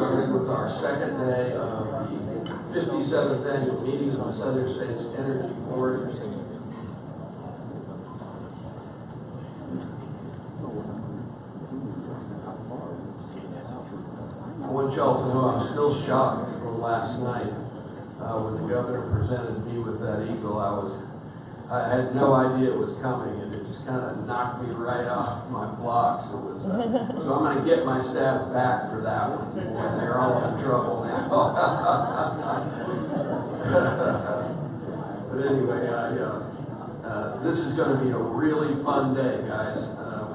started with our second day of the 57th annual meeting of the Southern States Energy Board. I want y'all to know I'm still shocked from last night when the governor presented me with that eagle. I had no idea it was coming, and it just kind of knocked me right off my blocks. It was, so I'm going to get my staff back for that one. Boy, they're all in trouble now. But anyway, this is going to be a really fun day, guys.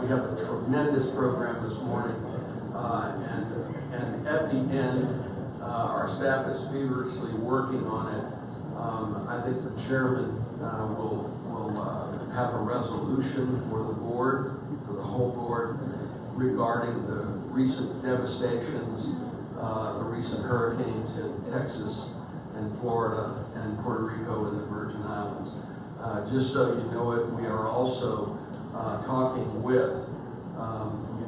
We have a tremendous program this morning, and at the end, our staff is feverishly working on it. I think the chairman will have a resolution for the board, for the whole board, regarding the recent devastations, the recent hurricanes in Texas and Florida and Puerto Rico and the Virgin Islands. Just so you know it, we are also talking with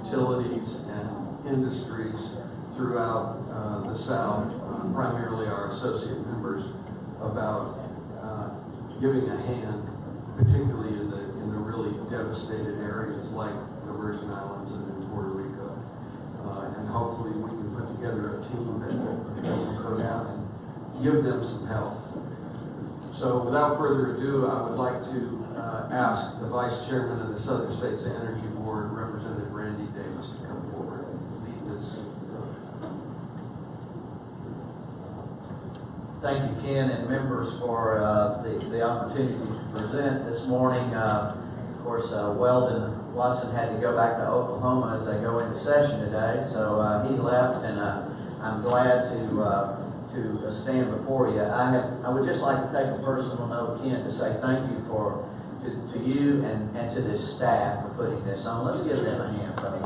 utilities and industries throughout the South, primarily our associate members, about giving a hand, particularly in the really devastated areas like the Virgin Islands and in Puerto Rico. And hopefully we can put together a team that will go down and give them some help. So without further ado, I would like to ask the Vice Chairman of the Southern States Energy Board, Representative Randy Davis, to come forward and lead this. Thank you, Ken, and members for the opportunity to present this morning. Of course, Weldon Watson had to go back to Oklahoma as they go into session today, so he left, and I'm glad to stand before you. I would just like to take a personal note, Ken, to say thank you to you and to this staff for putting this on. Let's give them a hand, folks.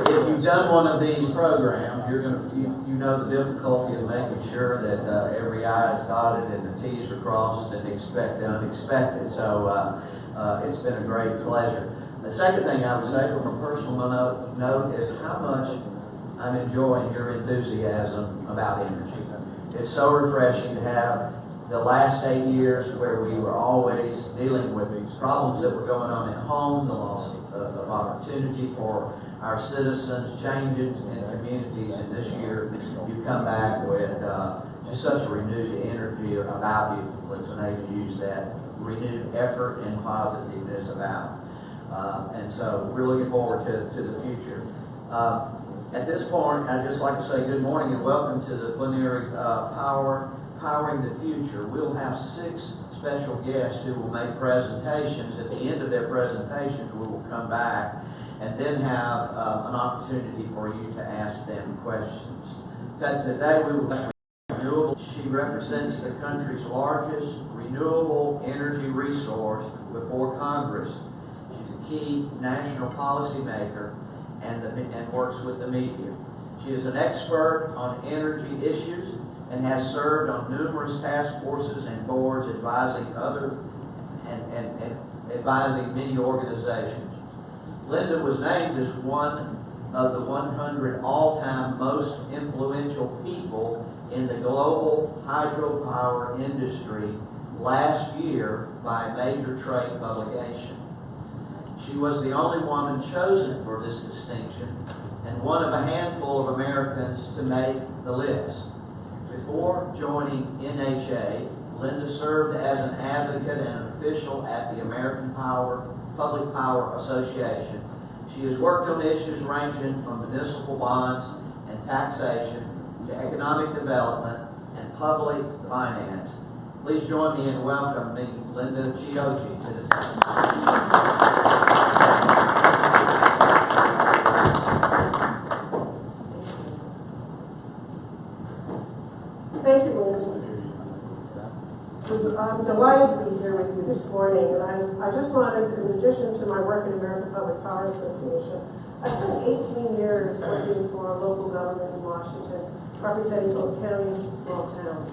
If you've done one of these programs, you know the difficulty of making sure that every I is dotted and the T's are crossed and expect the unexpected. So it's been a great pleasure. The second thing I would say from a personal note is how much I'm enjoying your enthusiasm about energy. It's so refreshing to have the last 8 years where we were always dealing with these problems that were going on at home, the loss of opportunity for our citizens, changes in communities, and this year you come back with just such a renewed energy about you. Let's enable you to use that renewed effort and positiveness about. And so we're looking forward to the future. At this point, I'd just like to say good morning and welcome to the Plenary Powering the Future. We'll have 6 special guests who will make presentations. At the end of their presentations, we will come back and then have an opportunity for you to ask them questions. Today we will have renewable. She represents the country's largest renewable energy resource before Congress. She's a key national policymaker and works with the media. She is an expert on energy issues and has served on numerous task forces and boards advising advising many organizations. Linda was named as one of the 100 all-time most influential people in the global hydropower industry last year by a major trade publication. She was the only woman chosen for this distinction and one of a handful of Americans to make the list. Before joining NHA, Linda served as an advocate and an official at the American Public Power Association. She has worked on issues ranging from municipal bonds and taxation to economic development and public finance. Please join me in welcoming Linda Ciocci to the table. Thank you, Linda. I'm delighted to be here with you this morning, and I just wanted, in addition to my work at American Public Power Association, I spent 18 years working for a local government in Washington, representing both counties and small towns.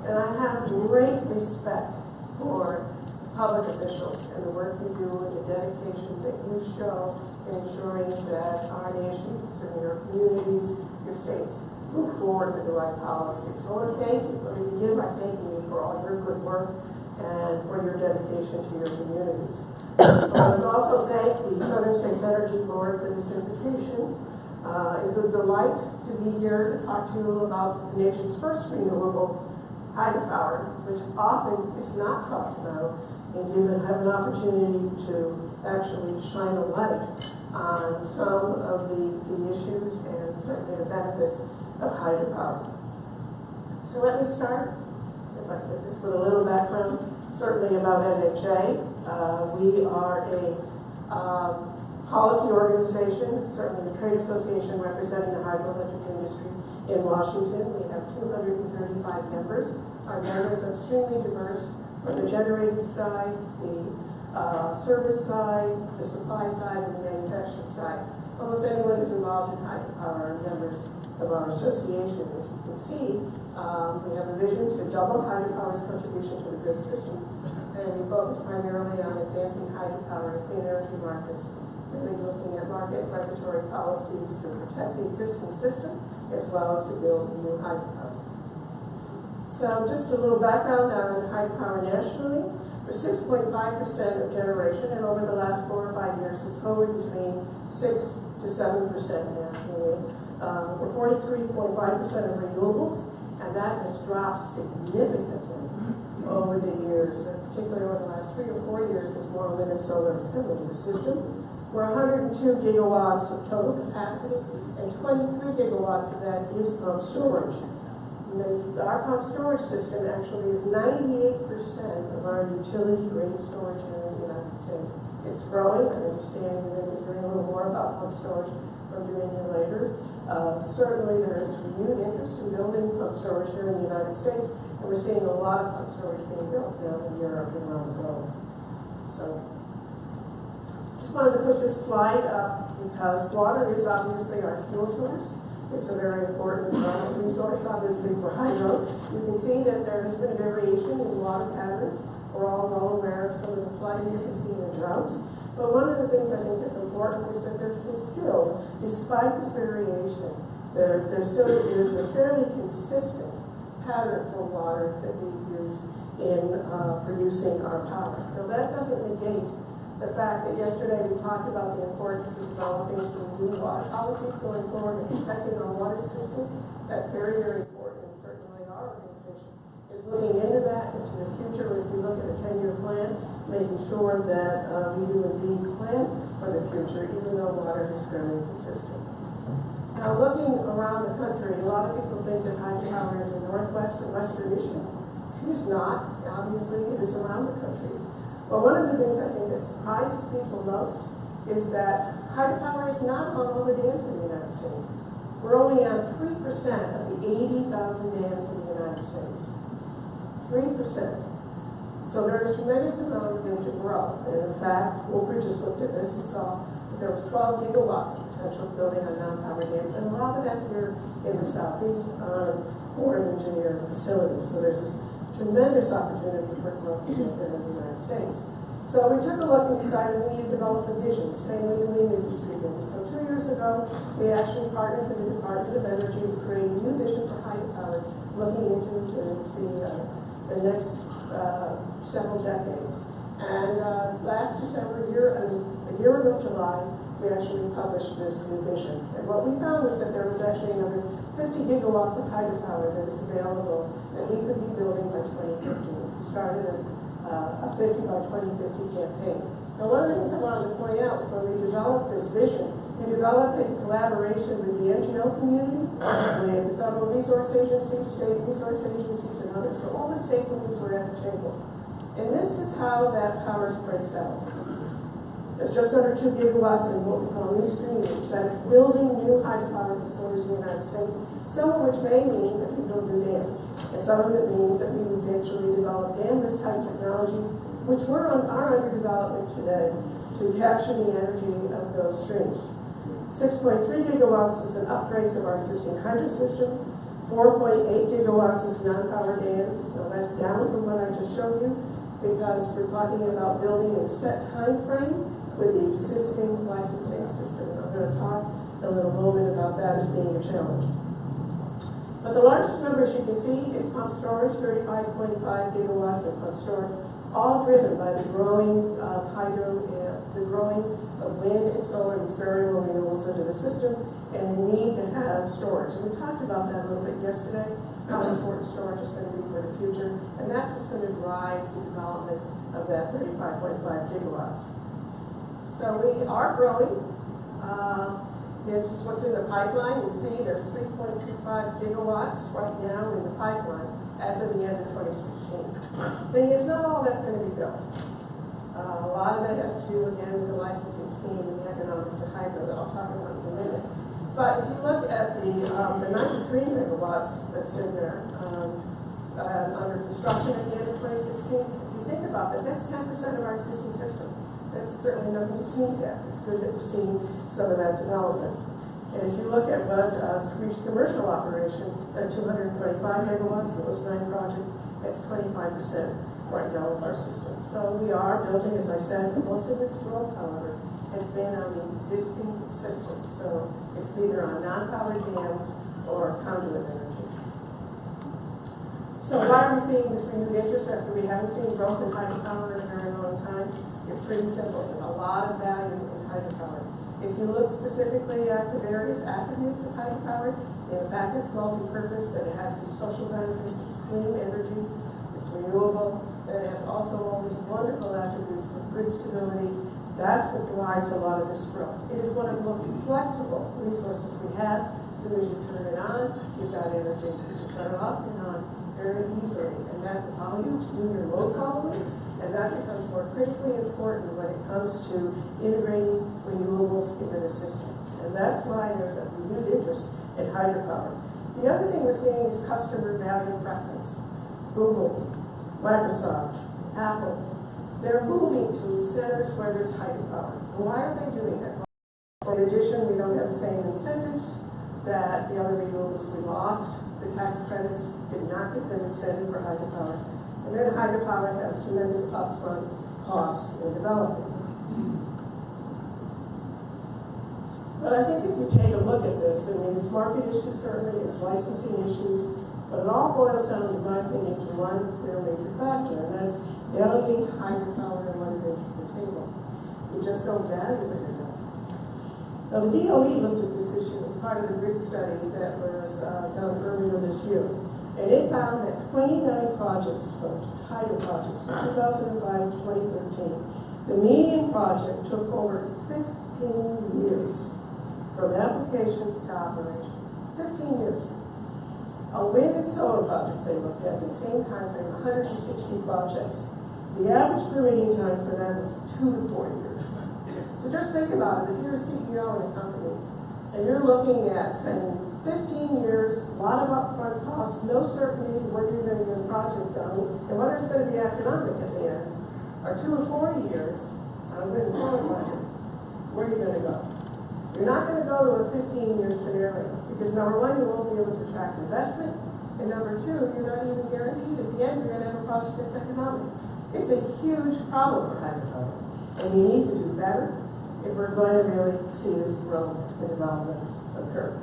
And I have great respect for public officials and the work you do and the dedication that you show in ensuring that our nation, certainly your communities, your states, move forward with the right policies. So I want to thank you. Let me begin by thanking you for all your good work and for your dedication to your communities. I want to also thank the Southern States Energy Board for this invitation. It's a delight to be here to talk to you about the nation's first renewable hydropower, which often is not talked about, and have an opportunity to actually shine a light on some of the issues and certainly the benefits of hydropower. So let me start, if I could, just with a little background, certainly about NHA. We are a policy organization, certainly the trade association representing the hydroelectric industry in Washington. We have 235 members. Our members are extremely diverse from the generating side, the service side, the supply side, and the manufacturing side. Almost anyone who's involved in hydropower are members of our association. As you can see, we have a vision to double hydropower's contribution to the grid system, and we focus primarily on advancing hydropower in clean energy markets, really looking at market regulatory policies to protect the existing system, as well as to build new hydropower. So just a little background on hydropower nationally. We're 6.5% of generation, and over the last 4 or 5 years, it's hovered between 6 to 7% nationally. We're 43.5% of renewables, and that has dropped significantly over the years, particularly over the last 3 or 4 years as more wind and solar has come into the system. We're 102 gigawatts of total capacity, and 23 gigawatts of that is pumped storage. Our pump storage system actually is 98% of our utility-grade storage here in the United States. It's growing. I understand you're going to be hearing a little more about pump storage from Dominion later. Certainly there is renewed interest in building pump storage here in the United States, and we're seeing a lot of pump storage being built now in Europe and around the globe. So, just wanted to put this slide up because water is obviously our fuel source. It's a very important resource, obviously, for hydro. You can see that there has been variation in water patterns. We're all well aware of some of the flooding you can see in the droughts. But one of the things I think that's important is that there's been still, despite this variation, there still is a fairly consistent pattern for water that we use in producing our power. Now that doesn't negate the fact that yesterday we talked about the importance of developing some new water policies going forward and protecting our water systems. That's very, very important, and certainly our organization is looking into that into the future as we look at a 10-year plan, making sure that we do indeed plan for the future, even though water is fairly consistent. Now, looking around the country, a lot of people think that hydropower is a northwest or western issue. It is not. Obviously, it is around the country. But one of the things I think that surprises people most is that hydropower is not on all the dams in the United States. We're only on 3% of the 80,000 dams in the United States. 3%. So there's tremendous amount of room to grow. And in fact, Breckenridge just looked at this and saw that there was 12 gigawatts of potential building on non-power dams, and a lot of that's here in the southeast on Board engineered facilities. So there's this tremendous opportunity for growth still here in the United States. So we took a look and decided we need to develop a vision, same way we industry did. So 2 years ago, we actually partnered with the Department of Energy to create a new vision for hydropower, looking into the next several decades. And last December, a year ago July, we actually published this new vision. And what we found was that there was actually another 50 gigawatts of hydropower that is available that we could be building by 2050. We started a 50 by 2050 campaign. Now, one of the things I wanted to point out was when we developed this vision, we developed it in collaboration with the NGO community, with the federal resource agencies, state resource agencies, and others. So all the stakeholders were at the table. And this is how that power breaks out. There's just under 2 gigawatts in what we call new streamage, that is building new hydropower facilities in the United States, some of which may mean that we build new dams, and some of it means that we would eventually develop dam-less type technologies, which are under development today to capture the energy of those streams. 6.3 gigawatts is the upgrades of our existing hydro system. 4.8 gigawatts is non-power dams. Now that's down from what I just showed you. because we're talking about building a set time frame with the existing licensing system. And I'm going to talk in a little moment about that as being a challenge. But the largest numbers you can see is pump storage, 35.5 gigawatts of pump storage, all driven by the growing hydro and the growing of wind and solar and these variable renewables into the system, and the need to have storage. And we talked about that a little bit yesterday, how important storage is going to be for the future, and that's what's going to drive the development of that 35.5 gigawatts. So we are growing. This is what's in the pipeline. You see there's 3.25 gigawatts right now in the pipeline as of the end of 2016. And it's not all that's going to be built. A lot of that has to do, again, with the licensing scheme and the economics of hydro that I'll talk about in a minute. But if you look at the 93 megawatts that's in there under construction at the end of 2016, if you think about that, that's 10% of our existing system. That's certainly nothing to sneeze at. It's good that we're seeing some of that development. And if you look at what reached commercial operation at 225 megawatts, it was 9 projects, that's 25% right now of our system. So we are building, as I said, most of this growth, however, has been on the existing system. So it's either on non-powered dams or conduit energy. So why are we seeing this renewed interest after we haven't seen growth in hydropower in a very long time? It's pretty simple. There's a lot of value in hydropower. If you look specifically at the various attributes of hydropower, the fact it's multi-purpose, that it has some social benefits, it's clean energy, it's renewable, that it has also all these wonderful attributes for grid stability, that's what drives a lot of this growth. It is one of the most flexible resources we have. As soon as you turn it on, you've got energy. You can turn it off and on very easily, and that allows you to do your load following. And that becomes more critically important when it comes to integrating renewables into the system. And that's why there's a renewed interest in hydropower. The other thing we're seeing is customer value preference. Google, Microsoft, Apple, they're moving to centers where there's hydropower. Why are they doing that? In addition, we don't have the same incentives that the other renewables we lost. The tax credits did not get them incentive for hydropower. And then hydropower has tremendous upfront costs in development. But I think if you take a look at this, I mean, it's market issues certainly, it's licensing issues, but it all boils down, in my opinion, to one real major factor, and that's valuing hydropower and what it brings to the table. We just don't value it enough. Now, the DOE looked at this issue as part of the grid study that was done earlier this year. And it found that 29 projects, hydro projects, from 2005 to 2013, the median project took over 15 years from application to operation. 15 years. A wind and solar projects they looked at in the same time frame, 160 projects. The average permitting time for them was 2 to 4 years. So just think about it. If you're a CEO in a company and you're looking at spending 15 years, a lot of upfront costs, no certainty whether you're going to get a project done, and whether it's going to be economic at the end, or 2 or 4 years on a wind and solar project, where are you going to go? You're not going to go to a 15-year scenario, because number one, you won't be able to attract investment, and number two, you're not even guaranteed at the end you're going to have a project that's economic. It's a huge problem for hydropower, and we need to do better if we're going to really see this growth and development occur.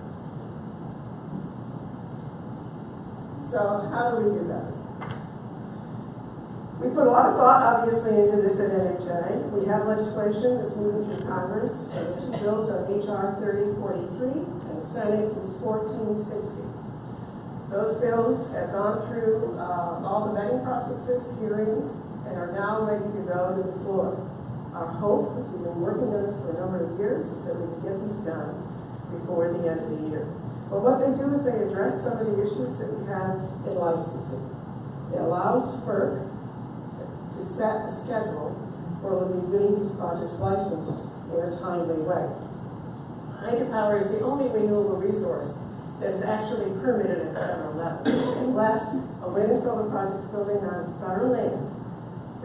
So how do we do that? We put a lot of thought, obviously, into this at NHA. We have legislation that's moving through Congress. There are 2 bills on H.R. 3043, and the Senate is 1460. Those bills have gone through all the vetting processes, hearings, and are now ready to go to the floor. Our hope, as we've been working on this for a number of years, is that we can get these done before the end of the year. But what they do is they address some of the issues that we have in licensing. It allows FERC to set a schedule where we'll be getting these projects licensed in a timely way. Hydropower is the only renewable resource that is actually permitted at the federal level. Unless a wind and solar project is building on federal land,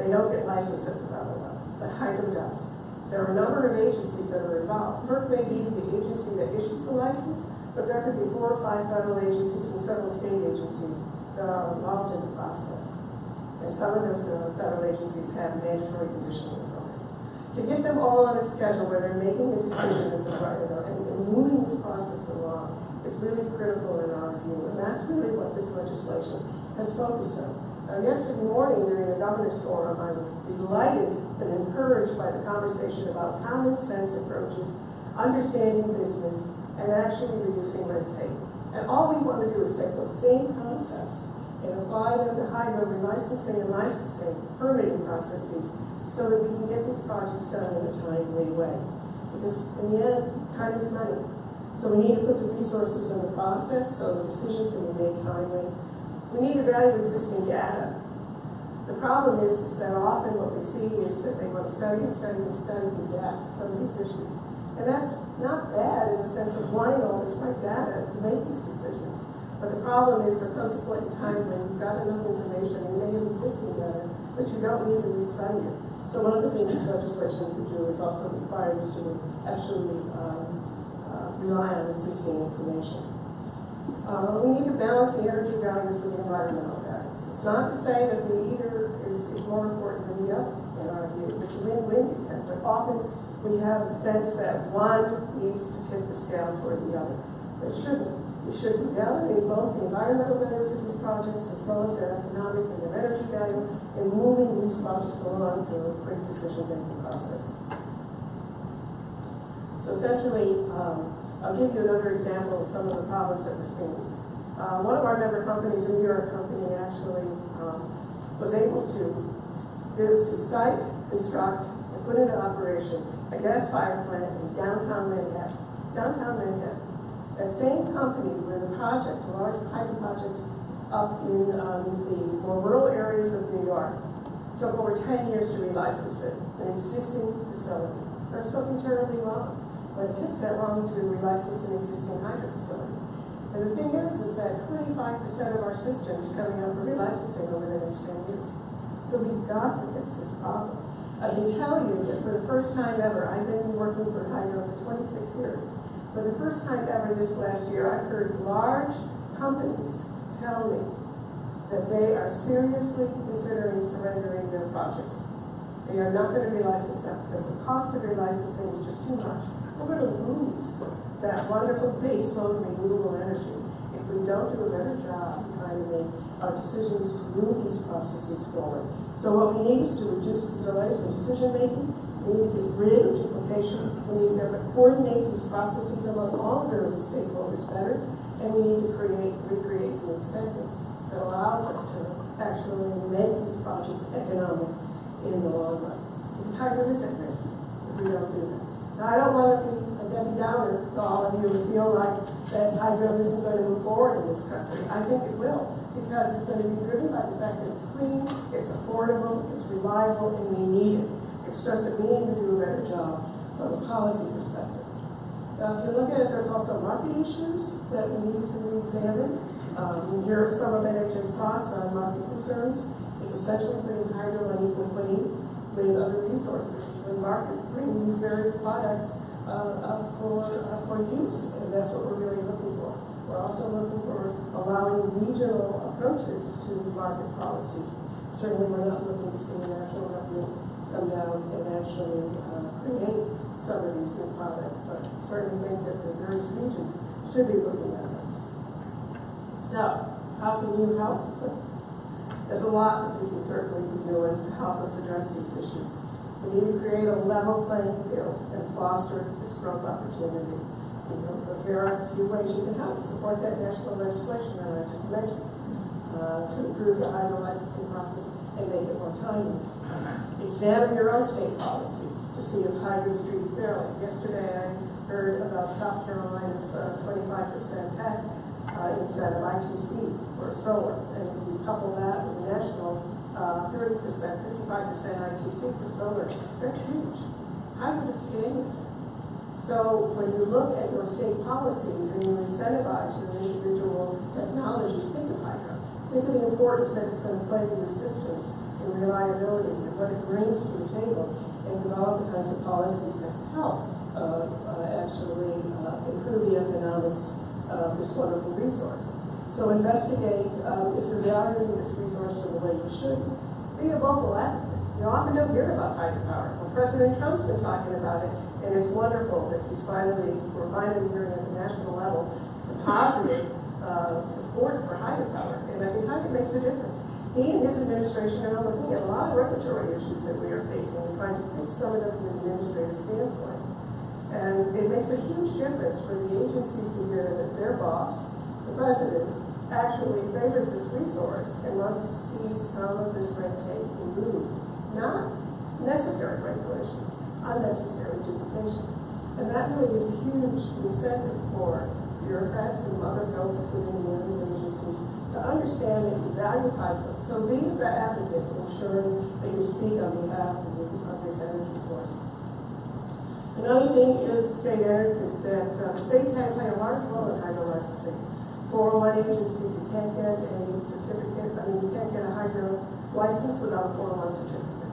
they don't get licensed at the federal level. But hydro does. There are a number of agencies that are involved. FERC may be the agency that issues the license, but there could be 4 or 5 federal agencies and several state agencies that are involved in the process. and some of those federal agencies have mandatory conditional approval. To get them all on a schedule where they're making a decision and moving this process along is really critical in our view, and that's really what this legislation has focused on. Yesterday morning during the governor's forum, I was delighted and encouraged by the conversation about common sense approaches, understanding business, and actually reducing red tape. And all we want to do is take those same concepts and apply them to hydro relicensing and licensing permitting processes so that we can get these projects done in a timely way. Because in the end, time is money. So we need to put the resources in the process so the decisions can be made timely. We need to value existing data. The problem is that often what we see is that they want to study and study and study to get some of these issues. And that's not bad in the sense of wanting all this right data to make these decisions. But the problem is there comes a point in time when you've got enough information and you may have existing data, but you don't need to restudy it. So one of the things this legislation could do is also require us to actually rely on existing information. We need to balance the energy values with the environmental values. It's not to say that the either is more important than the other in our view. It's a win-win, but often we have the sense that one needs to tip the scale toward the other. But it shouldn't. We should evaluate both the environmental values of these projects as well as their economic and their energy value in moving these projects along through a quick decision-making process. So essentially, I'll give you another example of some of the problems that we're seeing. One of our member companies, a New York company, actually was able to site, construct, and put into operation a gas-fired plant in downtown Manhattan. Downtown Manhattan. That same company where the project, a large hydro project up in the more rural areas of New York, took over 10 years to relicense it, an existing facility. There's something terribly wrong when it takes that long to relicense an existing hydro facility. And the thing is that 25% of our system is coming up for relicensing over the next 10 years. So we've got to fix this problem. I can tell you that for the first time ever, I've been working for hydro for 26 years. For the first time ever this last year, I heard large companies tell me that they are seriously considering surrendering their projects. They are not going to relicense them because the cost of relicensing is just too much. We're going to lose that wonderful base load renewable energy if we don't do a better job trying to make our decisions to move these processes forward. So what we need is to reduce the delays in decision making. We need to get rid of duplication. We need to coordinate these processes among all the stakeholders better, and we need to recreate the incentives that allows us to actually make these projects economic in the long run. Because hydro is at risk if we don't do that. Now, I don't want to be a Debbie Downer to all of you who feel like that hydro isn't going to move forward in this country. I think it will, because it's going to be driven by the fact that it's clean, it's affordable, it's reliable, and we need it. It's just that we need to do a better job from a policy perspective. Now, if you look at it, there's also market issues that we need to re-examine. Here are some of NHA's thoughts on market concerns. It's essentially putting hydro on equal footing with other resources. When markets bring these various products for use, and that's what we're really looking for. We're also looking for allowing regional approaches to market policies. Certainly, we're not looking to see the national government come down and actually create some of these new products, but certainly think that the various regions should be looking at them. So, how can you help? There's a lot that we can certainly be doing to help us address these issues. We need to create a level playing field and foster this growth opportunity. So here are a few ways you can help support that national legislation that I just mentioned to improve the hydro licensing process and make it more timely. Examine your own state policies to see if hydro is treated fairly. Yesterday I heard about South Carolina's 25% tax instead of ITC for solar, and we couple that with the national 30%, 55% ITC for solar. That's huge. Hydro is changing. So when you look at your state policies and you incentivize your individual technologies, think of hydro. Think of the importance that it's going to play to your systems and reliability and what it brings to the table, and develop the kinds of policies that help actually improve the economics of this wonderful resource. So investigate if you're valuing this resource in the way you should. Be a vocal advocate. You often don't hear about hydropower. Well, President Trump's been talking about it, and it's wonderful that we're finally hearing at the national level some positive support for hydropower. And I can tell you it makes a difference. He and his administration are looking at a lot of regulatory issues that we are facing and trying to fix some of them from an administrative standpoint. And it makes a huge difference for the agencies to hear that their boss, the president, actually favors this resource and wants to see some of this red tape removed. Not necessary regulation, unnecessary duplication. And that really is a huge incentive for bureaucrats and other folks within the agencies to understand that you value hydro. So be an advocate in ensuring that you speak on behalf of this energy source. Another thing is state energy is that states have played a large role in hydro licensing. 401 agencies, you can't get a certificate, you can't get a hydro license without a 401 certificate.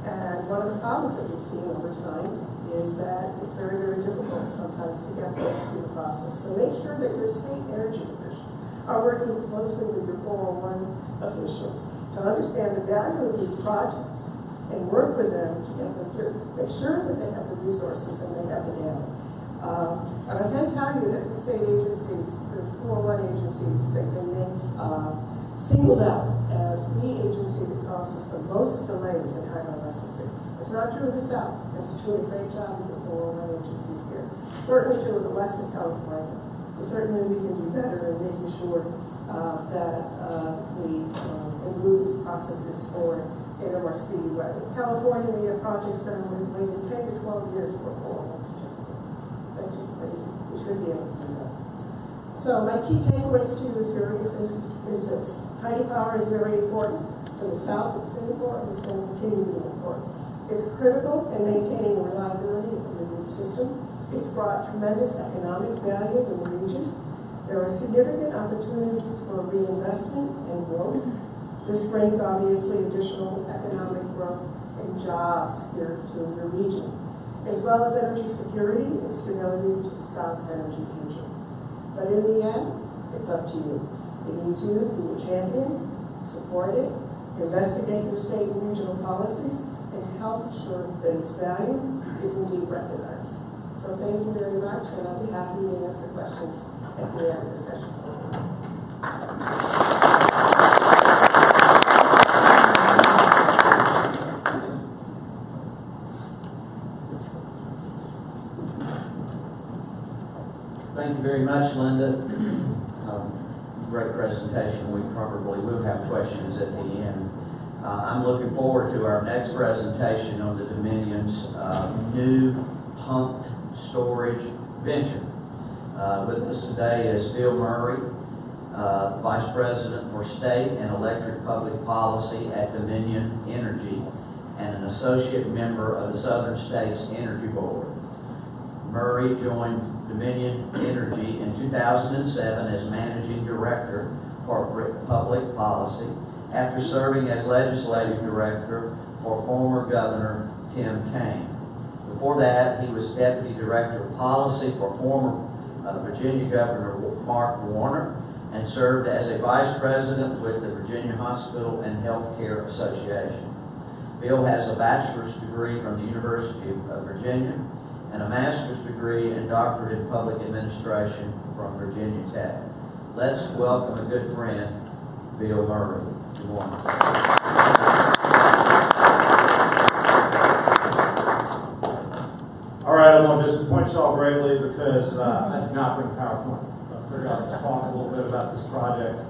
And one of the problems that we've seen over time is that it's very, very difficult sometimes to get this through the process. So make sure that your state energy officials are working closely with your 401 officials to understand the value of these projects and work with them to get them through. Make sure that they have the resources and they have the data. And I can tell you that the state agencies, the 401 agencies, they've been singled out as the agency that causes the most delays in hydro licensing. It's not true of the South. It's doing a great job with the 401 agencies here. Certainly true of the West of California. So certainly we can do better in making sure that we improve these processes for in a more speedy way. In California, we have projects that are waiting 10 to 12 years for a 401 certificate. That's just crazy. We should be able to do that. So my key takeaways to you is this. Hydropower is very important. For the South, it's been important. It's going to continue to be important. It's critical in maintaining the reliability of the grid system. It's brought tremendous economic value in the region. There are significant opportunities for reinvestment and growth. This brings obviously additional economic growth and jobs here to the region, as well as energy security and stability to the South's energy future. But in the end, it's up to you. You need to be a champion, support it, investigate your state and regional policies, and help ensure that its value is indeed recognized. So thank you very much, and I'll be happy to answer questions at the end of the session. Thank you very much, Linda. Great presentation. We probably will have questions at the end. I'm looking forward to our next presentation on the Dominion's new pumped storage venture. With us today is Bill Murray, Vice President for State and Electric Public Policy at Dominion Energy and an associate member of the Southern States Energy Board. Murray joined Dominion Energy in 2007 as Managing Director for Public Policy after serving as Legislative Director for former Governor Tim Kaine. Before that, he was Deputy Director of Policy for former Virginia Governor Mark Warner and served as a Vice President with the Virginia Hospital and Healthcare Association. Bill has a bachelor's degree from the University of Virginia and a master's degree and doctorate in public administration from Virginia Tech. Let's welcome a good friend, Bill Murray. Good morning. All right, I'm going to disappoint y'all greatly because I did not bring PowerPoint. I figured I'd just talk a little bit about this project.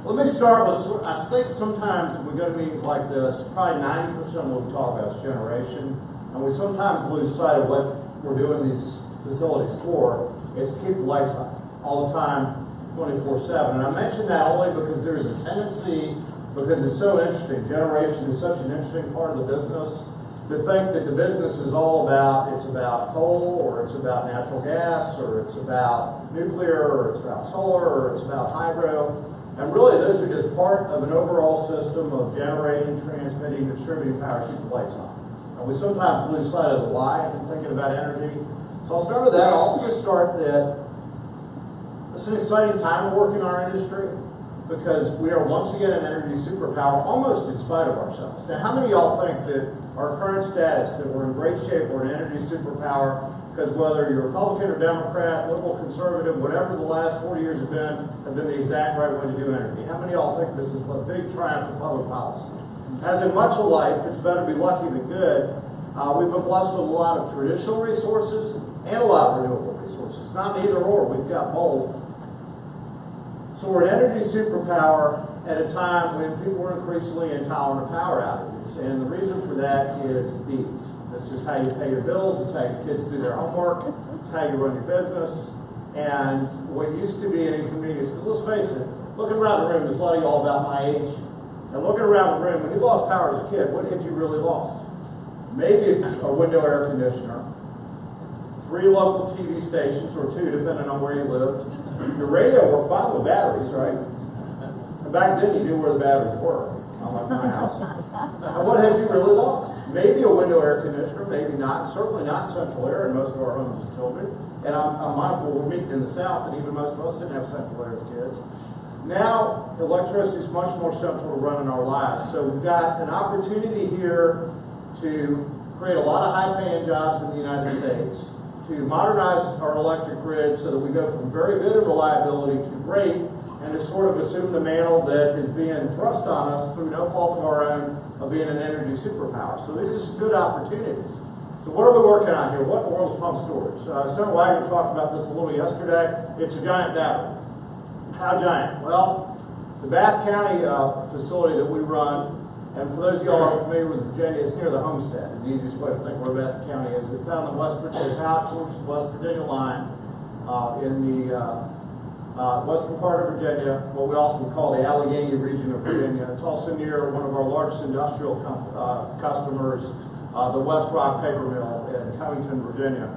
Let me start with, I think sometimes when we go to meetings like this, probably 90% of what we talk about is generation, and we sometimes lose sight of what we're doing these facilities for, is to keep the lights on all the time, 24/7. And I mention that only because there's a tendency, because it's so interesting, generation is such an interesting part of the business, to think that the business is all about, it's about coal, or it's about natural gas, or it's about nuclear, or it's about solar, or it's about hydro. And really, those are just part of an overall system of generating, transmitting, distributing power to keep the lights on. And we sometimes lose sight of the why in thinking about energy. So I'll start with that. I'll also start that it's an exciting time to work in our industry. because we are once again an energy superpower, almost in spite of ourselves. Now, how many of y'all think that our current status, that we're in great shape, we're an energy superpower, because whether you're Republican or Democrat, liberal, conservative, whatever the last 40 years have been the exact right way to do energy? How many of y'all think this is a big triumph of public policy? As in much of life, it's better to be lucky than good. We've been blessed with a lot of traditional resources and a lot of renewable resources. Not either or, we've got both. So we're an energy superpower at a time when people are increasingly intolerant of power outages. And the reason for that is these. This is how you pay your bills, it's how your kids do their homework, it's how you run your business. And what used to be an inconvenience, because let's face it, looking around the room, there's a lot of y'all about my age. And looking around the room, when you lost power as a kid, what had you really lost? Maybe a window air conditioner, 3 local TV stations, or 2, depending on where you lived. Your radio worked fine with batteries, right? And back then you knew where the batteries were, unlike my house. And what had you really lost? Maybe a window air conditioner, maybe not. Certainly not central air in most of our homes as children. And I'm mindful we're meeting in the South, and even most of us didn't have central air as kids. Now, electricity is much more central to running our lives. So we've got an opportunity here to create a lot of high-paying jobs in the United States, to modernize our electric grid so that we go from very good at reliability to great, and to sort of assume the mantle that is being thrust on us through no fault of our own of being an energy superpower. So these are some good opportunities. So what are we working on here? What in the world is pump storage? Senator Wagner talked about this a little yesterday. It's a giant battery. How giant? Well, the Bath County facility that we run, and for those of y'all who are familiar with Virginia, it's near the Homestead. It's the easiest way to think where Beth County is. It's out in the it's out towards the West Virginia line in the western part of Virginia, what we also call the Allegheny region of Virginia. It's also near one of our largest industrial customers, the West Rock Paper Mill in Covington, Virginia.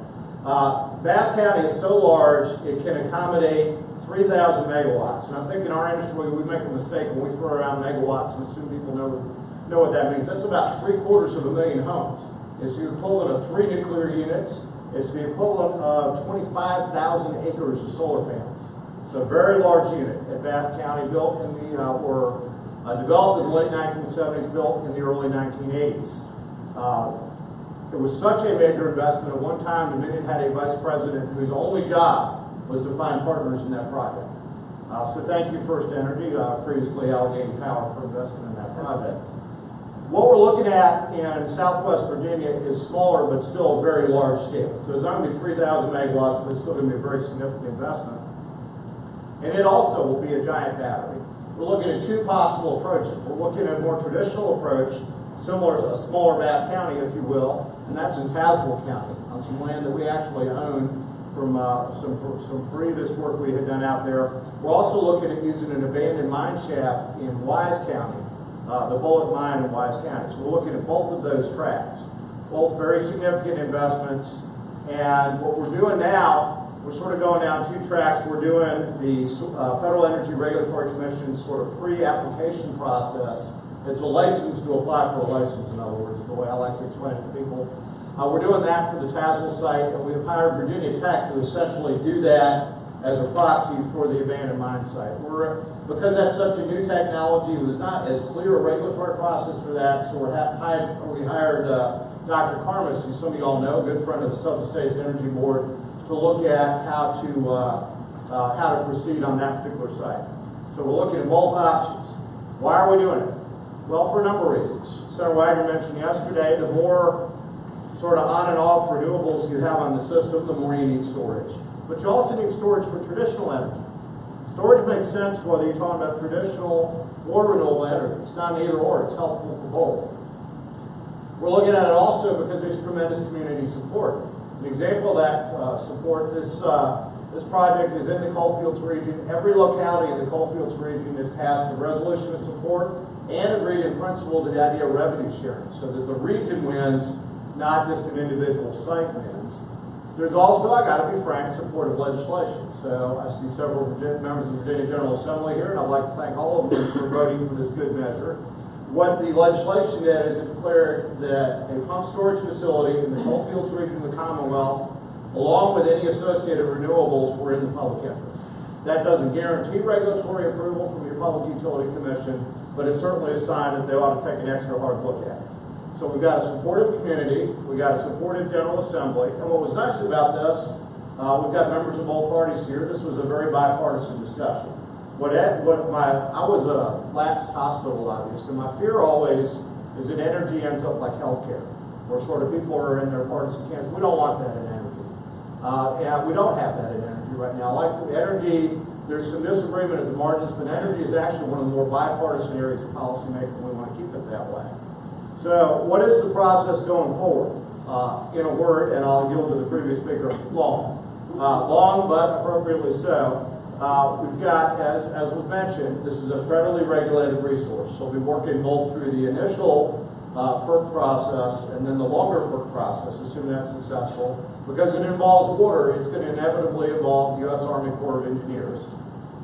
Bath County is so large, it can accommodate 3,000 megawatts. And I think in our industry, we make a mistake when we throw around megawatts and assume people know what that means. That's about 750,000 homes. It's the equivalent of 3 nuclear units. It's the equivalent of 25,000 acres of solar panels. So a very large unit at Bath County, built in the, developed in the late 1970s, built in the early 1980s. It was such a major investment. At one time, Dominion had a vice president whose only job was to find partners in that project. So thank you, First Energy, previously Allegheny Power, for investing in that project. What we're looking at in Southwest Virginia is smaller, but still a very large scale. So it's not going to be 3,000 megawatts, but it's still going to be a very significant investment. And it also will be a giant battery. We're looking at 2 possible approaches. We're looking at a more traditional approach, similar to a smaller Bath County, if you will, and that's in Tazewell County, on some land that we actually own from some previous work we had done out there. We're also looking at using an abandoned mine shaft in Wise County, the Bullock Mine in Wise County. So we're looking at both of those tracks, both very significant investments. And what we're doing now, we're sort of going down 2 tracks. We're doing the Federal Energy Regulatory Commission's sort of pre-application process. It's a license to apply for a license, in other words, the way I like to explain it to people. We're doing that for the Tazewell site, and we've hired Virginia Tech to essentially do that as a proxy for the abandoned mine site. Because that's such a new technology, it was not as clear a regulatory process for that, so we hired Dr. Karmas, who some of y'all know, a good friend of the Southern States Energy Board, to look at how to proceed on that particular site. So we're looking at both options. Why are we doing it? Well, for a number of reasons. Senator Wagner mentioned yesterday, the more sort of on and off renewables you have on the system, the more you need storage. But you also need storage for traditional energy. Storage makes sense whether you're talking about traditional or renewable energy. It's not an either or, it's helpful for both. We're looking at it also because there's tremendous community support. An example of that support, this project is in the Coalfields region. Every locality in the Coalfields region has passed a resolution of support and agreed in principle to the idea of revenue sharing so that the region wins, not just an individual site wins. There's also, I got to be frank, supportive legislation. So I see several members of the Virginia General Assembly here, and I'd like to thank all of them for voting for this good measure. What the legislation did is it declared that a pump storage facility in the Coalfields region of the Commonwealth, along with any associated renewables, were in the public interest. That doesn't guarantee regulatory approval from your Public Utility Commission, but it's certainly a sign that they ought to take an extra hard look at it. So we've got a supportive community, we've got a supportive General Assembly, and what was nice about this, we've got members of both parties here. This was a very bipartisan discussion. I was a lapsed hospital lobbyist, and my fear always is that energy ends up like healthcare, where sort of people are in their partisan camps. We don't want that in energy. And we don't have that in energy right now. Like the energy, there's some disagreement at the margins, but energy is actually one of the more bipartisan areas of policymaking, and we want to keep it that way. So what is the process going forward? In a word, and I'll yield to the previous speaker, long. Long, but appropriately so. We've got, as was mentioned, this is a federally regulated resource. So we'll be working both through the initial FERC process and then the longer FERC process, assuming that's successful. Because it involves water, it's going to inevitably involve the U.S. Army Corps of Engineers.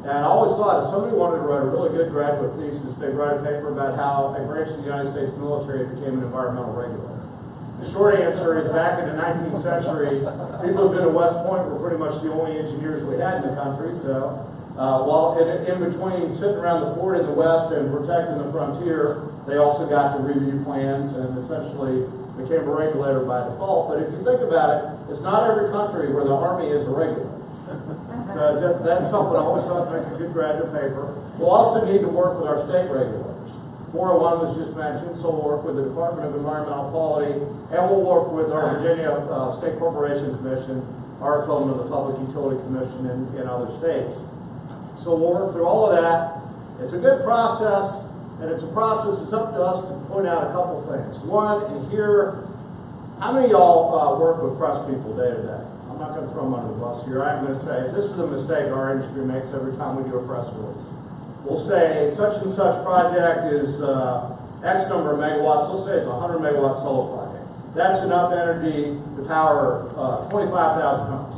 And I always thought if somebody wanted to write a really good graduate thesis, they'd write a paper about how a branch of the United States military became an environmental regulator. The short answer is back in the 19th century, people who've been to West Point were pretty much the only engineers we had in the country. So while in between sitting around the fort in the West and protecting the frontier, they also got to review plans and essentially became a regulator by default. But if you think about it, it's not every country where the Army is a regulator. So that's something I always thought would make a good graduate paper. We'll also need to work with our state regulators. 401 was just mentioned, so we'll work with the Department of Environmental Quality, and we'll work with our Virginia State Corporation Commission, our equivalent of the Public Utility Commission in other states. So we'll work through all of that. It's a good process, and it's a process. It's up to us to point out a couple things. One, and here, how many of y'all work with press people day to day? I'm not going to throw them under the bus here. I'm going to say this is a mistake our industry makes every time we do a press release. We'll say such and such project is X number of megawatts. Let's say it's a 100 megawatt solar project. That's enough energy to power 25,000 homes.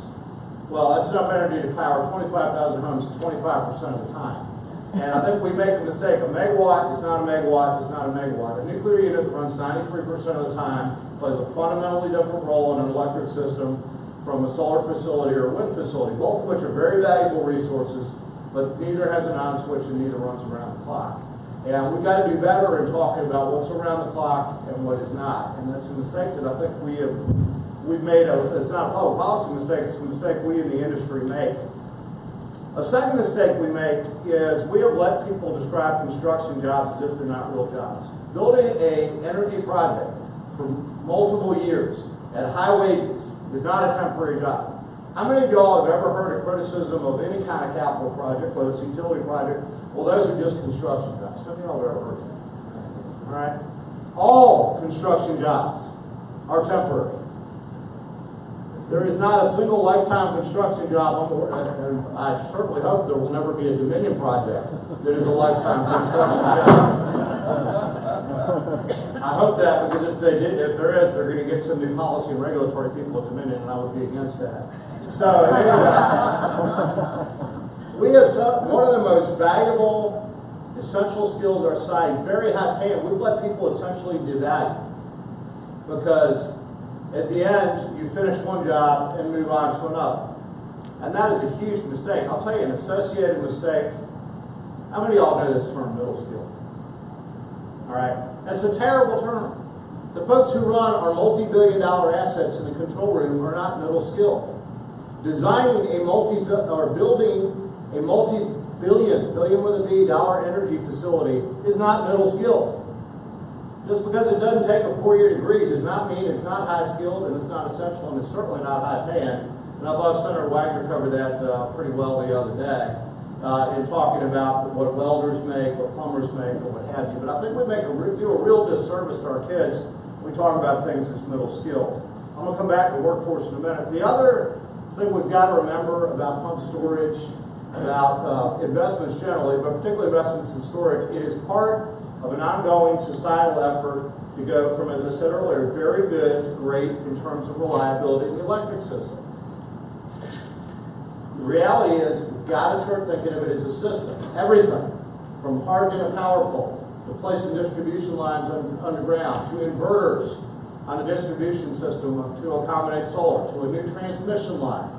Well, that's enough energy to power 25,000 homes 25% of the time. And I think we make a mistake. A megawatt is not a megawatt, is not a megawatt. A nuclear unit that runs 93% of the time plays a fundamentally different role in an electric system from a solar facility or a wind facility, both of which are very valuable resources, but neither has an on switch and neither runs around the clock. And we've got to do better in talking about what's around the clock and what is not. And that's a mistake that I think we've made. It's not a public policy mistake, it's a mistake we in the industry make. A second mistake we make is we have let people describe construction jobs as if they're not real jobs. Building an energy project for multiple years at high wages is not a temporary job. How many of y'all have ever heard a criticism of any kind of capital project, whether it's a utility project? Well, those are just construction jobs. How many of y'all have ever heard that? All right? All construction jobs are temporary. There is not a single lifetime construction job on the world, and I certainly hope there will never be a Dominion project that is a lifetime construction job. I hope that, because if there is, they're going to get some new policy and regulatory people at Dominion, and I would be against that. So anyway, we have one of the most valuable, essential skills of our society, very high paying. We've let people essentially devalue because at the end, you finish one job and move on to another. And that is a huge mistake. I'll tell you an associated mistake. How many of y'all know this term, middle skill? All right. That's a terrible term. The folks who run our multi-billion-dollar assets in the control room are not middle skilled. Designing building a multi-billion, billion with a B, dollar energy facility is not middle skilled. Just because it doesn't take a 4-year degree does not mean it's not high skilled and it's not essential and it's certainly not high paying. And I thought Senator Wagner covered that pretty well the other day in talking about what welders make, what plumbers make, or what have you. But I think we do a real disservice to our kids when we talk about things as middle skilled. I'm going to come back to workforce in a minute. The other thing we've got to remember about pump storage, about investments generally, but particularly investments in storage, it is part of an ongoing societal effort to go from, as I said earlier, very good to great in terms of reliability in the electric system. The reality is, we've got to start thinking of it as a system. Everything, from hardening a power pole, to placing distribution lines underground, to inverters on a distribution system to accommodate solar, to a new transmission line,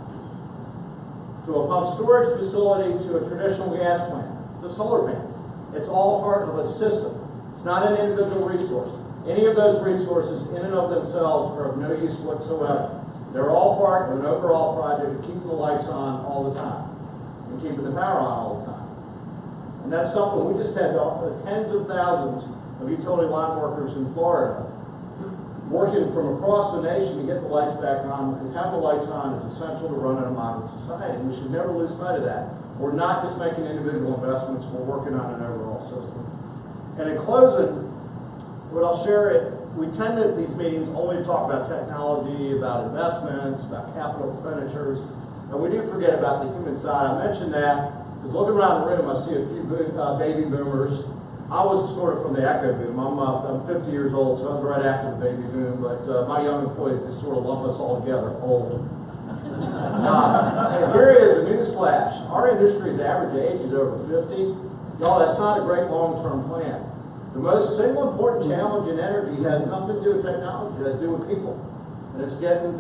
to to a pump storage facility, to a traditional gas plant, to solar panels. It's all part of a system. It's not an individual resource. Any of those resources in and of themselves are of no use whatsoever. They're all part of an overall project of keeping the lights on all the time and keeping the power on all the time. And that's something we just had tens of thousands of utility line workers in Florida working from across the nation to get the lights back on, because having the lights on is essential to run in a modern society. We should never lose sight of that. We're not just making individual investments, we're working on an overall system. And in closing, what I'll share, we tend at these meetings only to talk about technology, about investments, about capital expenditures, and we do forget about the human side. I mentioned that because looking around the room, I see a few baby boomers. I was sort of from the echo boom. I'm 50 years old, so I was right after the baby boom, but my young employees just sort of lump us all together, old. And here is a news flash. Our industry's average age is over 50. Y'all, that's not a great long-term plan. The most single important challenge in energy has nothing to do with technology. It has to do with people. And it's getting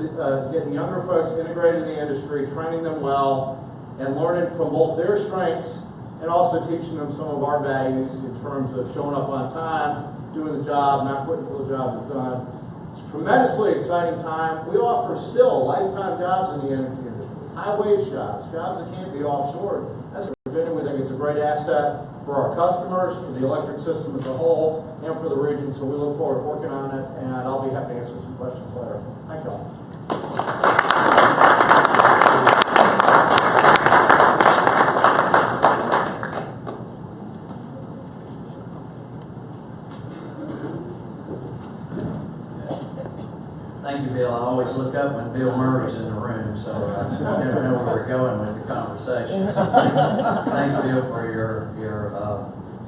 younger folks integrated in the industry, training them well, and learning from both their strengths and also teaching them some of our values in terms of showing up on time, doing the job, not quitting until the job is done. It's a tremendously exciting time. We offer still lifetime jobs in the energy industry, high-wage jobs, jobs that can't be offshored. That's a opinion. We think it's a great asset for our customers, for the electric system as a whole, and for the region. So we look forward to working on it, and I'll be happy to answer some questions later. Thank you all. Thank you, Bill. I always look up when Bill Murray's in the room, so I never know where we're going with the conversation. Thanks, Bill, for your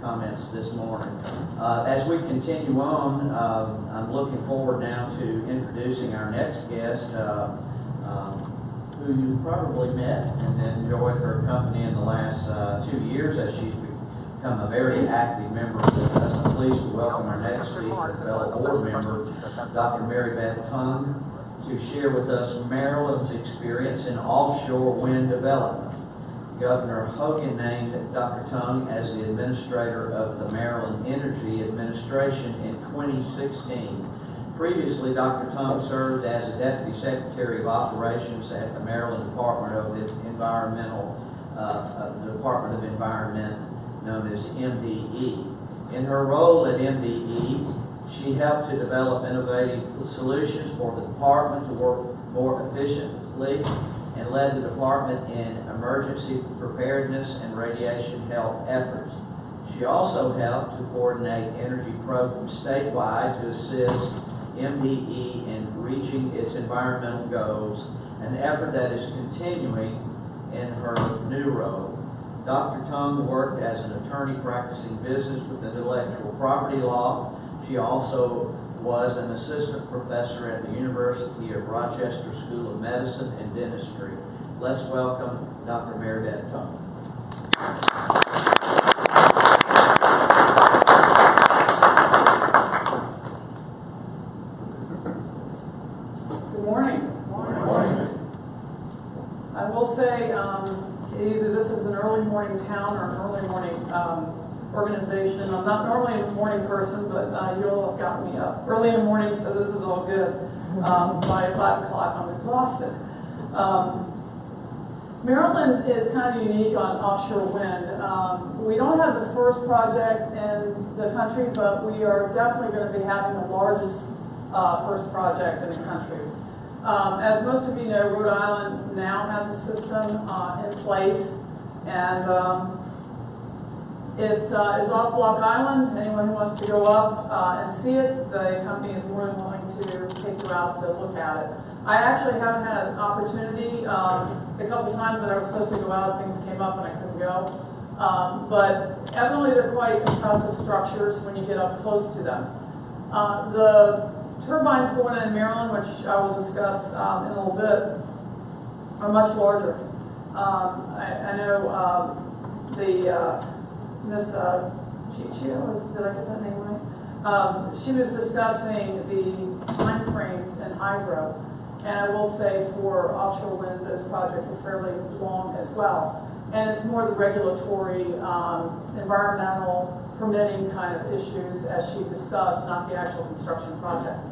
comments this morning. As we continue on, I'm looking forward now to introducing our next guest, who you've probably met and enjoyed her company in the last 2 years as she's become a very active member with us. I'm pleased to welcome our next speaker, fellow board member, Dr. Beth Tung, to share with us Maryland's experience in offshore wind development. Governor Hogan named Dr. Tung as the administrator of the Maryland Energy Administration in 2016. Previously, Dr. Tung served as a Deputy Secretary of Operations at the Maryland Department of Environment, known as MDE. In her role at MDE, she helped to develop innovative solutions for the department to work more efficiently and led the department in emergency preparedness and radiation health efforts. She also helped to coordinate energy programs statewide to assist MDE in reaching its environmental goals, an effort that is continuing in her new role. Dr. Tung worked as an attorney practicing business with intellectual property law. She also was an assistant professor at the University of Rochester School of Medicine and Dentistry. Let's welcome Dr. Beth Tung. Good morning. Good morning. I will say either this is an early morning town or an early morning organization. I'm not normally a morning person, but you all have gotten me up early in the morning, so this is all good. By 5 o'clock, I'm exhausted. Maryland is kind of unique on offshore wind. We don't have the first project in the country, but we are definitely going to be having the largest first project in the country. As most of you know, Rhode Island now has a system in place, and it is off Block Island. Anyone who wants to go up and see it, the company is more than willing to take you out to look at it. I actually haven't had an opportunity. The couple times that I was supposed to go out, things came up and I couldn't go. But evidently they're quite impressive structures when you get up close to them. The turbines going in Maryland, which I will discuss in a little bit, are much larger. I know Miss Ciocci, did I get that name right? She was discussing the time frames in hydro. And I will say for offshore wind, those projects are fairly long as well. And it's more the regulatory, environmental, permitting kind of issues as she discussed, not the actual construction projects.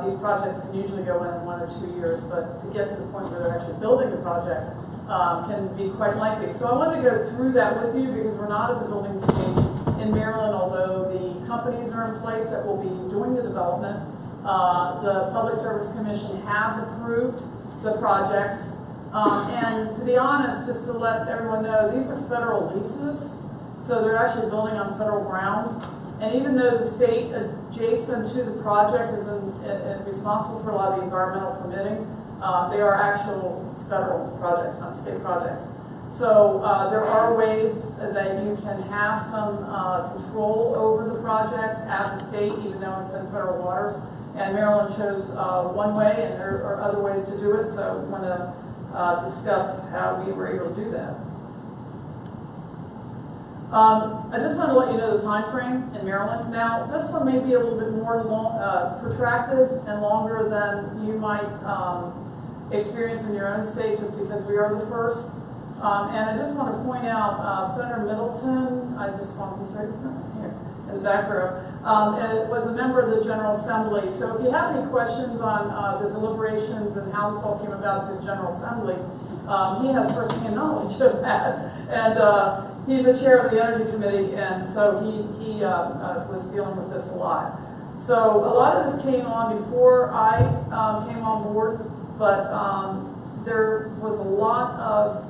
These projects can usually go in 1 or 2 years, but to get to the point where they're actually building the project can be quite lengthy. So I wanted to go through that with you because we're not at the building stage in Maryland, although the companies are in place that will be doing the development. The Public Service Commission has approved the projects. And to be honest, just to let everyone know, these are federal leases, so they're actually building on federal ground. And even though the state adjacent to the project is responsible for a lot of the environmental permitting, they are actual federal projects, not state projects. So there are ways that you can have some control over the projects as a state, even though it's in federal waters. And Maryland chose one way, and there are other ways to do it, so I want to discuss how we were able to do that. I just want to let you know the time frame in Maryland. Now, this one may be a little bit more protracted and longer than you might experience in your own state, just because we are the first. And I just want to point out Senator Middleton. I just saw this right here in the back row. And was a member of the General Assembly. So if you have any questions on the deliberations and how this all came about to the General Assembly, he has first-hand knowledge of that. And he's the chair of the Energy Committee, and so he was dealing with this a lot. So a lot of this came on before I came on board, but there was a lot of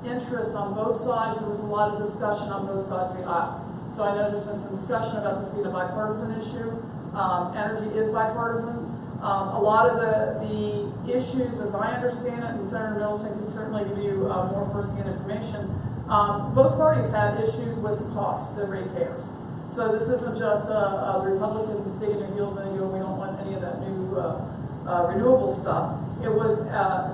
interest on both sides. There was a lot of discussion on both sides of the aisle. So I know there's been some discussion about this being a bipartisan issue. Energy is bipartisan. A lot of the issues, as I understand it, and Senator Middleton can certainly give you more first-hand information, both parties had issues with the cost to ratepayers. So this isn't just the Republicans digging their heels in and going, we don't want any of that new renewable stuff. It was,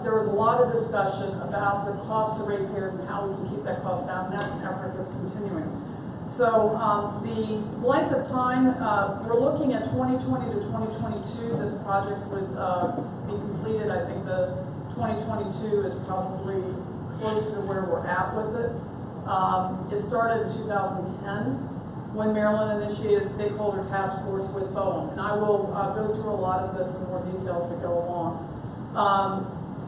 there was a lot of discussion about the cost to ratepayers and how we can keep that cost down, and that's an effort that's continuing. So the length of time, we're looking at 2020 to 2022 that the projects would be completed. I think the 2022 is probably closer to where we're at with it. It started in 2010 when Maryland initiated a stakeholder task force with BOEM. And I will go through a lot of this in more detail as we go along.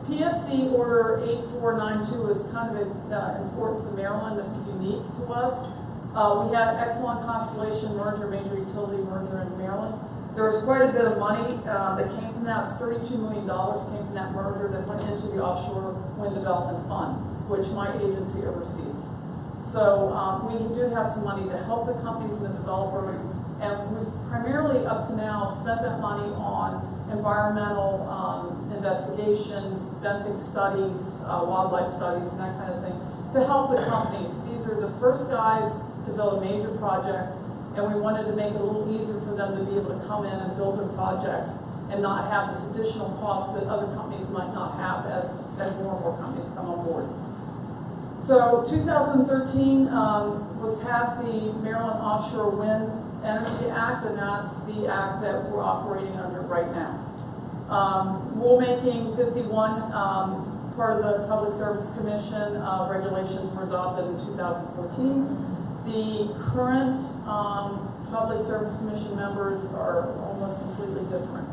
PSC Order 8492 is kind of important to Maryland. This is unique to us. We had Exelon Constellation merger, major utility merger in Maryland. There was quite a bit of money that came from that. It's $32 million came from that merger that went into the Offshore Wind Development Fund, which my agency oversees. So we do have some money to help the companies and the developers, and we've primarily up to now spent that money on environmental investigations, benthic studies, wildlife studies, and that kind of thing, to help the companies. These are the first guys to build a major project, and we wanted to make it a little easier for them to be able to come in and build their projects and not have this additional cost that other companies might not have as more and more companies come on board. So 2013 was passed the Maryland Offshore Wind Energy Act, and that's the act that we're operating under right now. Rulemaking 51, part of the Public Service Commission regulations were adopted in 2014. The current Public Service Commission members are almost completely different.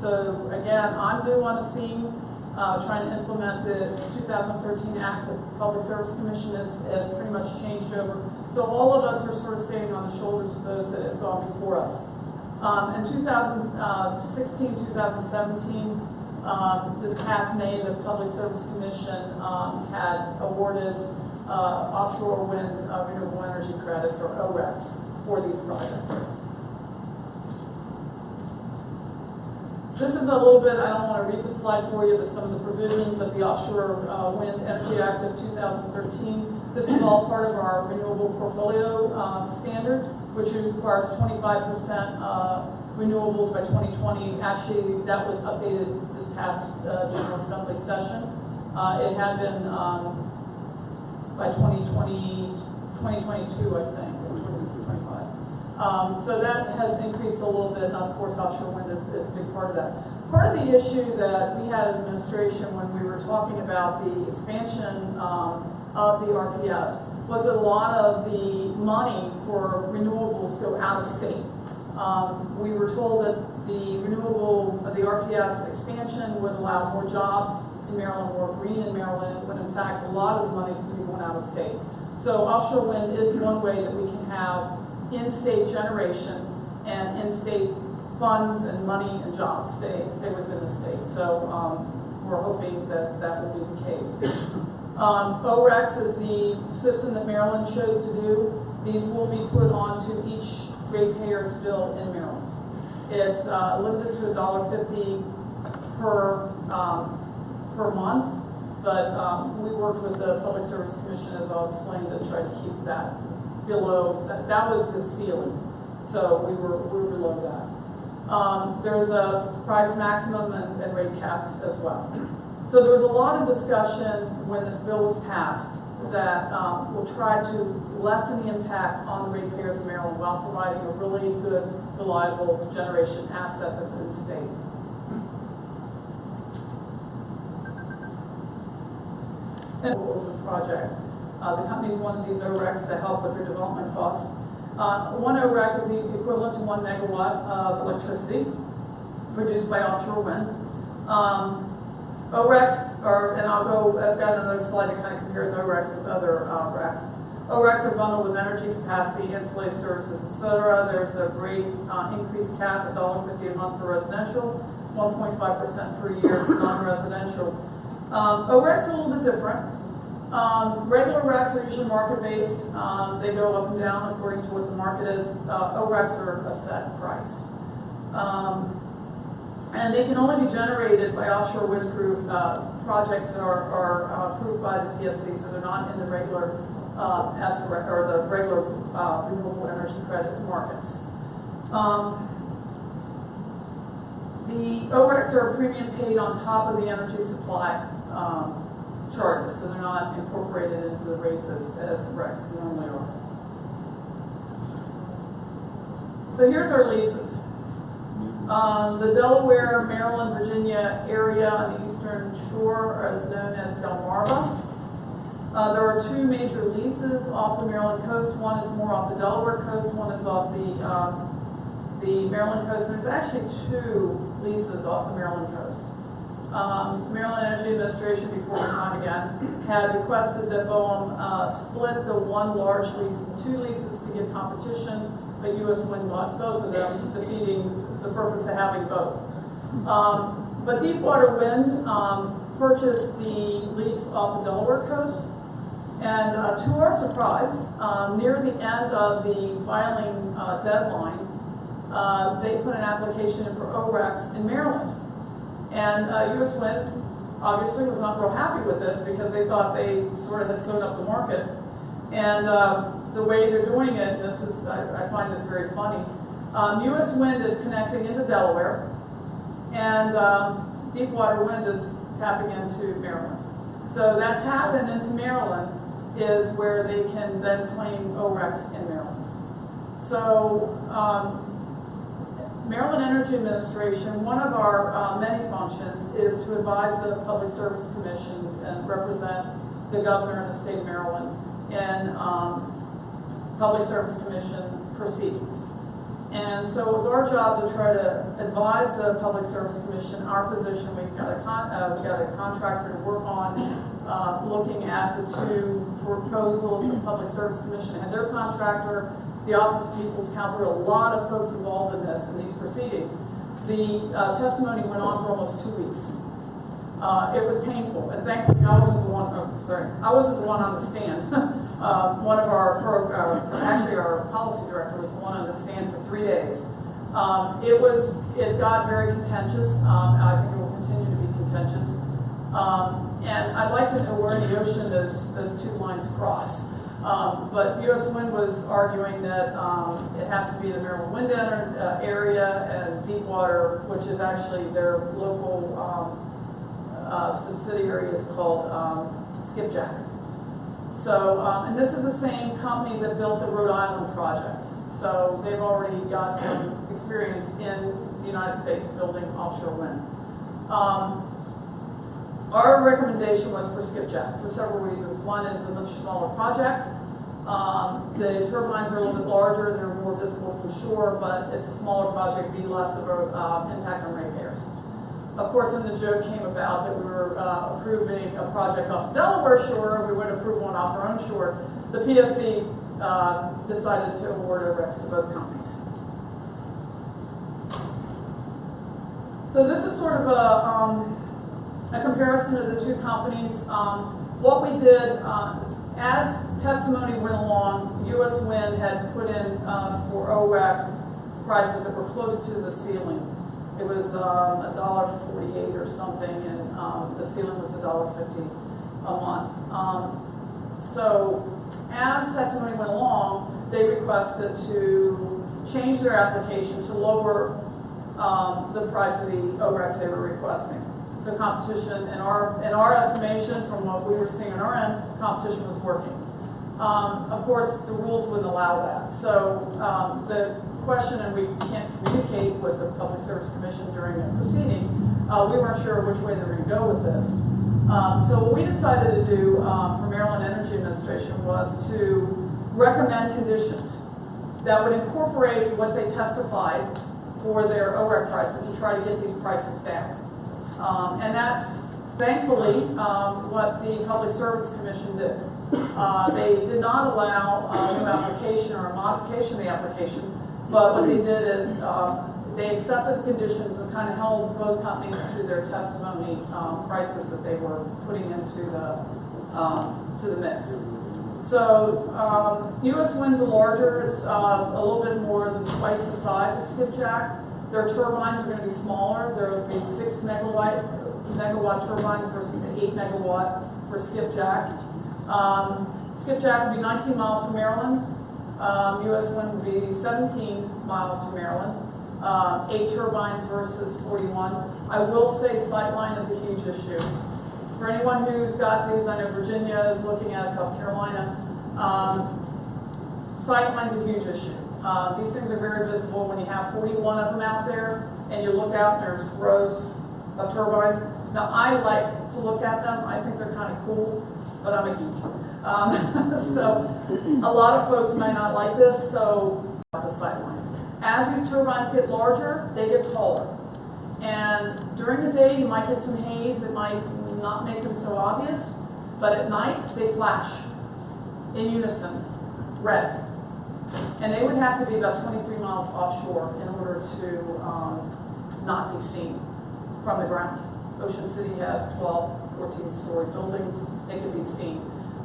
So again, I'm new on the scene, trying to implement the 2013 Act. The Public Service Commission has pretty much changed over. So all of us are sort of standing on the shoulders of those that have gone before us. In 2016, 2017, this past May, the Public Service Commission had awarded offshore wind renewable energy credits, or ORECs, for these projects. This is a little bit, I don't want to read the slide for you, but some of the provisions of the Offshore Wind Energy Act of 2013. This is all part of our renewable portfolio standard, which requires 25% renewables by 2020. Actually, that was updated this past General Assembly session. It had been by 2022, I think, or 2025. So that has increased a little bit, and of course offshore wind is a big part of that. Part of the issue that we had as administration when we were talking about the expansion of the RPS was that a lot of the money for renewables go out of state. We were told that the RPS expansion would allow more jobs in Maryland, more green in Maryland, when in fact a lot of the money is going to be going out of state. So offshore wind is one way that we can have in-state generation and in-state funds and money and jobs stay within the state. So we're hoping that that will be the case. OREX is the system that Maryland chose to do. These will be put onto each ratepayer's bill in Maryland. It's limited to $1.50 per month, but we worked with the Public Service Commission, as I'll explain, to try to keep that below. That was the ceiling, so we were below that. There's a price maximum and rate caps as well. So there was a lot of discussion when this bill was passed that will try to lessen the impact on the ratepayers of Maryland while providing a really good, reliable generation asset that's in state. And over the project, the companies wanted these ORECs to help with their development costs. One OREC is the equivalent to 1 megawatt of electricity produced by offshore wind. ORECs are, and I've got another slide that kind of compares ORECs with other RECs. ORECs are bundled with energy capacity, insulated services, etc. There's a rate increase cap at $1.50 a month for residential, 1.5% per year for non-residential. ORECs are a little bit different. Regular RECs are usually market-based. They go up and down according to what the market is. ORECs are a set price. And they can only be generated by offshore wind projects that are approved by the PSC, so they're not in the regular renewable energy credit markets. The ORECs are a premium paid on top of the energy supply charges, so they're not incorporated into the rates as RECs normally are. So here's our leases. The Delaware, Maryland, Virginia area on the eastern shore is known as Delmarva. There are two major leases off the Maryland coast. One is more off the Delaware coast, one is off the Maryland coast. There's actually two leases off the Maryland coast. Maryland Energy Administration, before my time again, had requested that BOEM split the one large lease into two leases to give competition, but U.S. Wind bought both of them, defeating the purpose of having both. But Deepwater Wind purchased the lease off the Delaware coast, and to our surprise, near the end of the filing deadline, they put an application in for ORECs in Maryland. And U.S. Wind obviously was not real happy with this because they thought they sort of had sewn up the market. And the way they're doing it, this is, I find this very funny. U.S. Wind is connecting into Delaware, and Deepwater Wind is tapping into Maryland. So that tap-in into Maryland is where they can then claim ORECs in Maryland. So Maryland Energy Administration, one of our many functions is to advise the Public Service Commission and represent the governor in the state of Maryland in Public Service Commission proceedings. And so it was our job to try to advise the Public Service Commission our position. We've got a contractor to work on looking at the two proposals. The Public Service Commission had their contractor. The Office of People's Counsel, there were a lot of folks involved in this, in these proceedings. The testimony went on for almost 2 weeks. It was painful, and thankfully I wasn't the one on the stand. One of actually our policy director was the one on the stand for 3 days. It got very contentious. I think it will continue to be contentious. And I'd like to know where in the ocean those two lines cross. But U.S. Wind was arguing that it has to be the Maryland Wind area, and Deepwater, which is actually their local subsidiary, is called Skipjack. So, and this is the same company that built the Rhode Island project. So they've already got some experience in the United States building offshore wind. Our recommendation was for skipjack for several reasons. One is a much smaller project. The turbines are a little bit larger, they're more visible from shore, but it's a smaller project, be less of an impact on ratepayers. Of course, then the joke came about that we were approving a project off the Delaware shore, we would approve one off our own shore. The PSC decided to award ORECs to both companies. So this is sort of a comparison of the two companies. What we did, as testimony went along, U.S. Wind had put in for OREC prices that were close to the ceiling. It was $1.48 or something, and the ceiling was $1.50 a month. So as testimony went along, they requested to change their application to lower the price of the ORECs they were requesting. So competition, in our estimation, from what we were seeing on our end, competition was working. Of course, the rules wouldn't allow that. So the question, and we can't communicate with the Public Service Commission during a proceeding, we weren't sure which way they were going to go with this. So what we decided to do for Maryland Energy Administration was to recommend conditions that would incorporate what they testified for their OREC prices to try to get these prices down. And that's thankfully what the Public Service Commission did. They did not allow a new application or a modification of the application, but what they did is they accepted the conditions and kind of held both companies to their testimony prices that they were putting into the mix. So U.S. Wind's a larger, it's a little bit more than twice the size of skipjack. Their turbines are going to be smaller. There will be 6 megawatt turbines versus 8 megawatt for skipjack. Skipjack will be 19 miles from Maryland. U.S. Wind will be 17 miles from Maryland. 8 turbines versus 41. I will say sightline is a huge issue. For anyone who's got these, I know Virginia is looking at South Carolina. Sightline's a huge issue. These things are very visible when you have 41 of them out there and you look out and there's rows of turbines. Now, I like to look at them. I think they're kind of cool, but I'm a geek. So a lot of folks might not like this, so the sightline. As these turbines get larger, they get taller. And during the day, you might get some haze that might not make them so obvious, but at night, they flash in unison, red. And they would have to be about 23 miles offshore in order to not be seen from the ground. Ocean City has 12, 14-story buildings. They can be seen.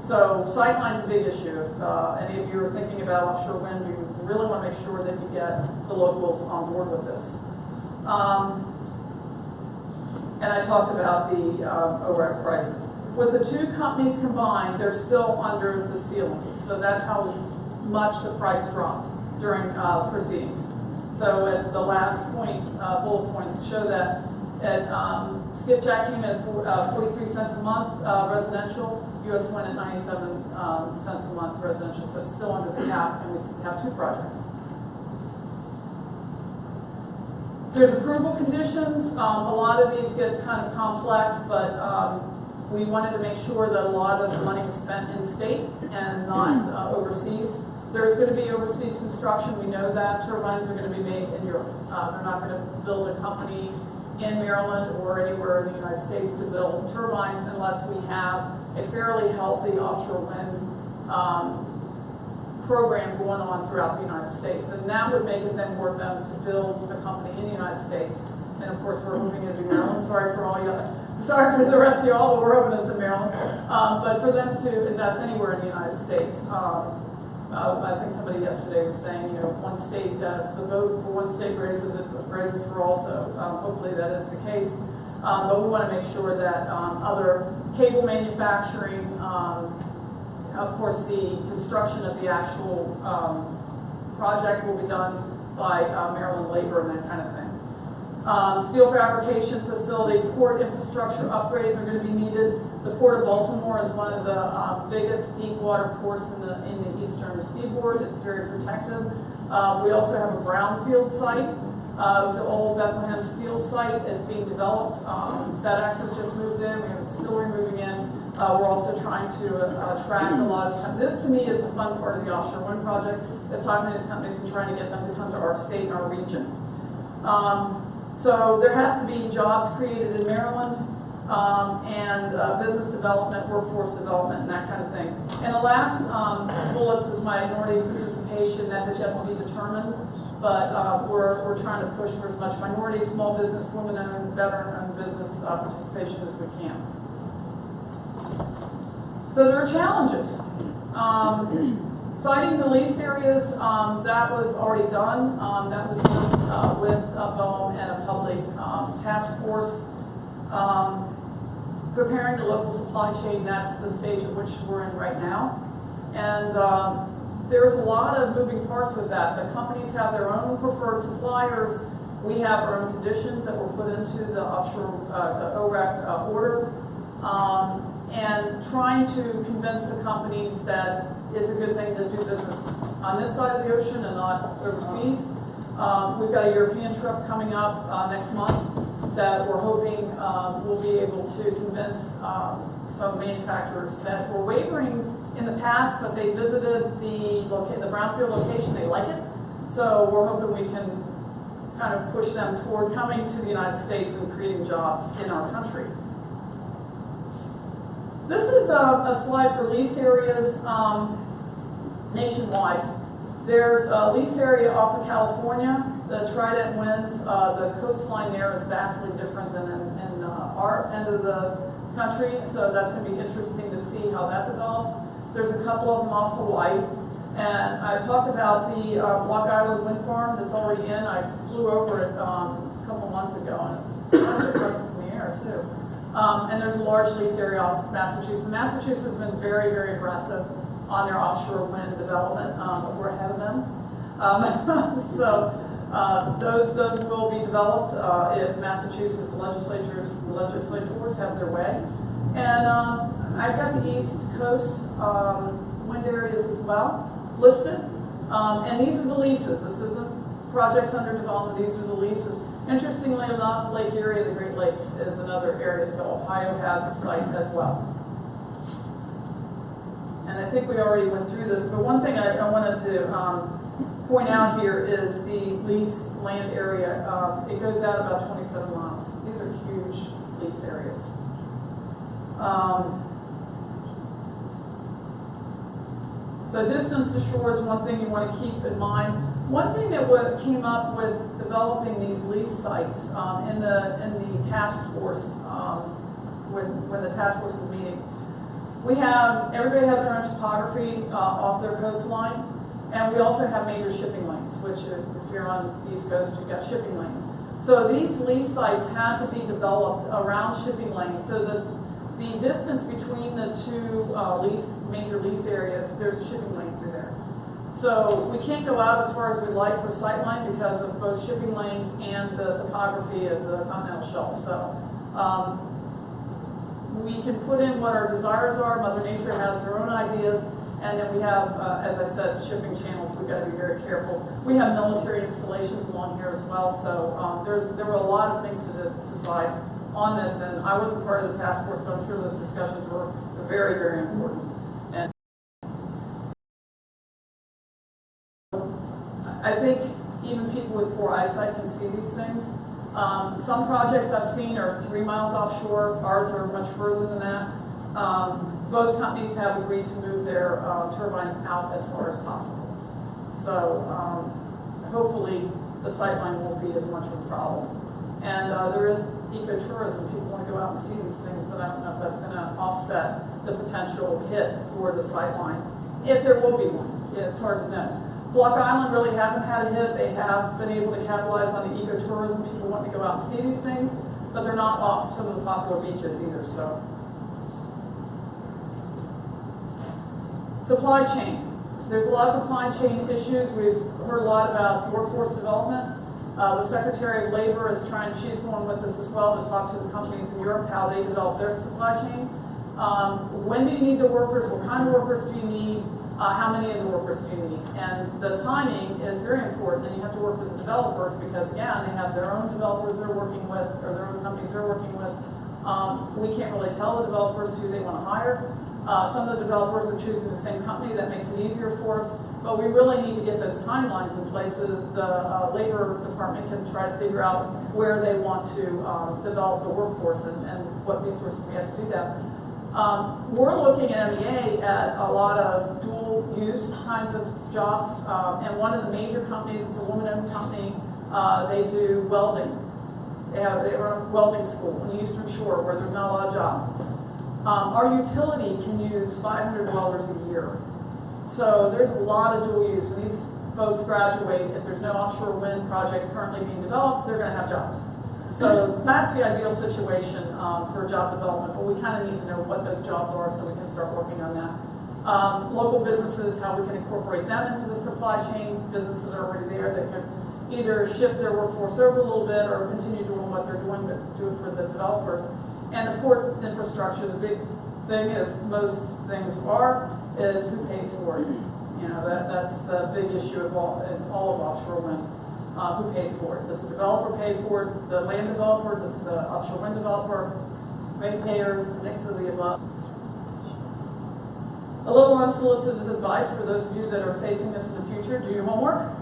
So sightline's a big issue. If any of you are thinking about offshore wind, you really want to make sure that you get the locals on board with this. And I talked about the OREC prices. With the two companies combined, they're still under the ceiling. So that's how much the price dropped during proceedings. So at the last point, bullet points show that at skipjack came at 43 cents a month residential. U.S. went at 97 cents a month residential, so it's still under the cap, and we have 2 projects. There's approval conditions. A lot of these get kind of complex, but we wanted to make sure that a lot of the money was spent in state and not overseas. There's going to be overseas construction. We know that turbines are going to be made in Europe. They're not going to build a company in Maryland or anywhere in the United States to build turbines unless we have a fairly healthy offshore wind program going on throughout the United States. And that would make it then worth them to build a company in the United States. And of course, we're hoping it'll be Maryland. Sorry for the rest of y'all, but we're hoping it's in Maryland. But for them to invest anywhere in the United States, I think somebody yesterday was saying, you know, if one state, if the vote for one state raises, it raises for also. Hopefully that is the case. But we want to make sure that other cable manufacturing, of course, the construction of the actual project will be done by Maryland Labor and that kind of thing. Steel fabrication facility, port infrastructure upgrades are going to be needed. The Port of Baltimore is one of the biggest deep water ports in the eastern seaboard. It's very protected. We also have a brownfield site It was the old Bethlehem steel site. It's being developed. FedEx has just moved in. We have a distillery moving in. We're also trying to attract a lot of, this to me is the fun part of the offshore wind project, is talking to these companies and trying to get them to come to our state and our region. So there has to be jobs created in Maryland, and business development, workforce development, and that kind of thing. And the last bullets is minority participation. That has yet to be determined, but we're trying to push for as much minority, small business, women-owned, veteran-owned business participation as we can. So there are challenges. Citing the lease areas, that was already done. That was done with a BOEM and a public task force. Preparing the local supply chain, that's the stage at which we're in right now. And there's a lot of moving parts with that. The companies have their own preferred suppliers. We have our own conditions that were put into the offshore OREC order. And trying to convince the companies that it's a good thing to do business on this side of the ocean and not overseas. We've got a European trip coming up next month that we're hoping we'll be able to convince some manufacturers that were wavering in the past, but they visited the brownfield location, they like it. So we're hoping we can kind of push them toward coming to the United States and creating jobs in our country. This is a slide for lease areas nationwide. There's a lease area off of California. The Trident winds, the coastline there is vastly different than in our end of the country, so that's going to be interesting to see how that develops. There's a couple of them off Hawaii. And I talked about the Block Island wind farm that's already in. I flew over it a couple months ago, and it's pretty impressive from the air, too. And there's a large lease area off Massachusetts. Massachusetts has been very, very aggressive on their offshore wind development, but we're ahead of them. So those will be developed if Massachusetts legislators have their way. And I've got the East Coast wind areas as well listed. And these are the leases. This isn't projects under development. These are the leases. Interestingly enough, Lake Erie, the Great Lakes, is another area, so Ohio has a site as well. And I think we already went through this, but one thing I wanted to point out here is the lease land area. It goes out about 27 miles. These are huge lease areas. So distance to shore is one thing you want to keep in mind. One thing that came up with developing these lease sites in the task force, when the task force is meeting, everybody has their own topography off their coastline, and we also have major shipping lanes, which if you're on the East Coast, you've got shipping lanes. So these lease sites have to be developed around shipping lanes so that the distance between the two major lease areas, there's a shipping lane through there. So we can't go out as far as we'd like for sightline because of both shipping lanes and the topography of the continental shelf. So we can put in what our desires are. Mother Nature has her own ideas. And then we have, as I said, shipping channels. We've got to be very careful. We have military installations along here as well. So there were a lot of things to decide on this. And I wasn't part of the task force, but I'm sure those discussions were very, very important. And I think even people with poor eyesight can see these things. Some projects I've seen are 3 miles offshore. Ours are much further than that. Both companies have agreed to move their turbines out as far as possible. So hopefully the sightline won't be as much of a problem. And there is ecotourism. People want to go out and see these things, but I don't know if that's going to offset the potential hit for the sightline. If there will be one, it's hard to know. Block Island really hasn't had a hit. They have been able to capitalize on the ecotourism. People want to go out and see these things, but they're not off some of the popular beaches either. So, supply chain. There's a lot of supply chain issues. We've heard a lot about workforce development. The Secretary of Labor is she's going with us as well to talk to the companies in Europe how they develop their supply chain. When do you need the workers? What kind of workers do you need? How many of the workers do you need? And the timing is very important, and you have to work with the developers because, again, they have their own developers they're working with, or their own companies they're working with. We can't really tell the developers who they want to hire. Some of the developers are choosing the same company. That makes it easier for us. But we really need to get those timelines in place so that the labor department can try to figure out where they want to develop the workforce and what resources we have to do that. We're looking at MEA at a lot of dual use kinds of jobs, and one of the major companies is a woman-owned company. They do welding. They run a welding school in the Eastern Shore where there's not a lot of jobs. Our utility can use 500 welders a year. So there's a lot of dual use. When these folks graduate, if there's no offshore wind project currently being developed, they're going to have jobs. So that's the ideal situation for job development, but we kind of need to know what those jobs are so we can start working on that. Local businesses, how we can incorporate them into the supply chain. Businesses are already there that can either shift their workforce over a little bit or continue doing what they're doing, but do it for the developers. And the port infrastructure, the big thing is, most things is who pays for it. You know, that's the big issue of all of offshore wind. Who pays for it? Does the developer pay for it? The land developer? Does the offshore wind developer? Ratepayers? A mix of the above. A little unsolicited advice for those of you that are facing this in the future: do your homework.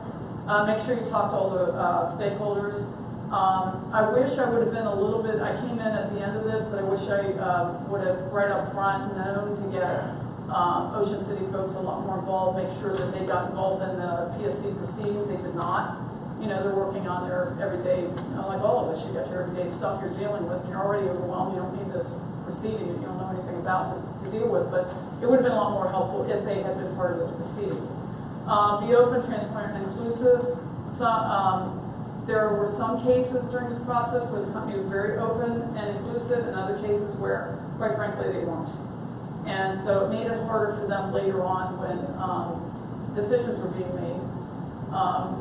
Make sure you talk to all the stakeholders. I wish I would have been a little bit. I came in at the end of this, but I wish I would have right up front known to get Ocean City folks a lot more involved. Make sure that they got involved in the PSC proceedings. They did not. You know, they're working on their everyday, like all of us, you got your everyday stuff you're dealing with, and you're already overwhelmed. You don't need this proceeding that you don't know anything about to deal with, but it would have been a lot more helpful if they had been part of those proceedings. Be open, transparent, and inclusive. There were some cases during this process where the company was very open and inclusive, and other cases where, quite frankly, they weren't. And so it made it harder for them later on when decisions were being made.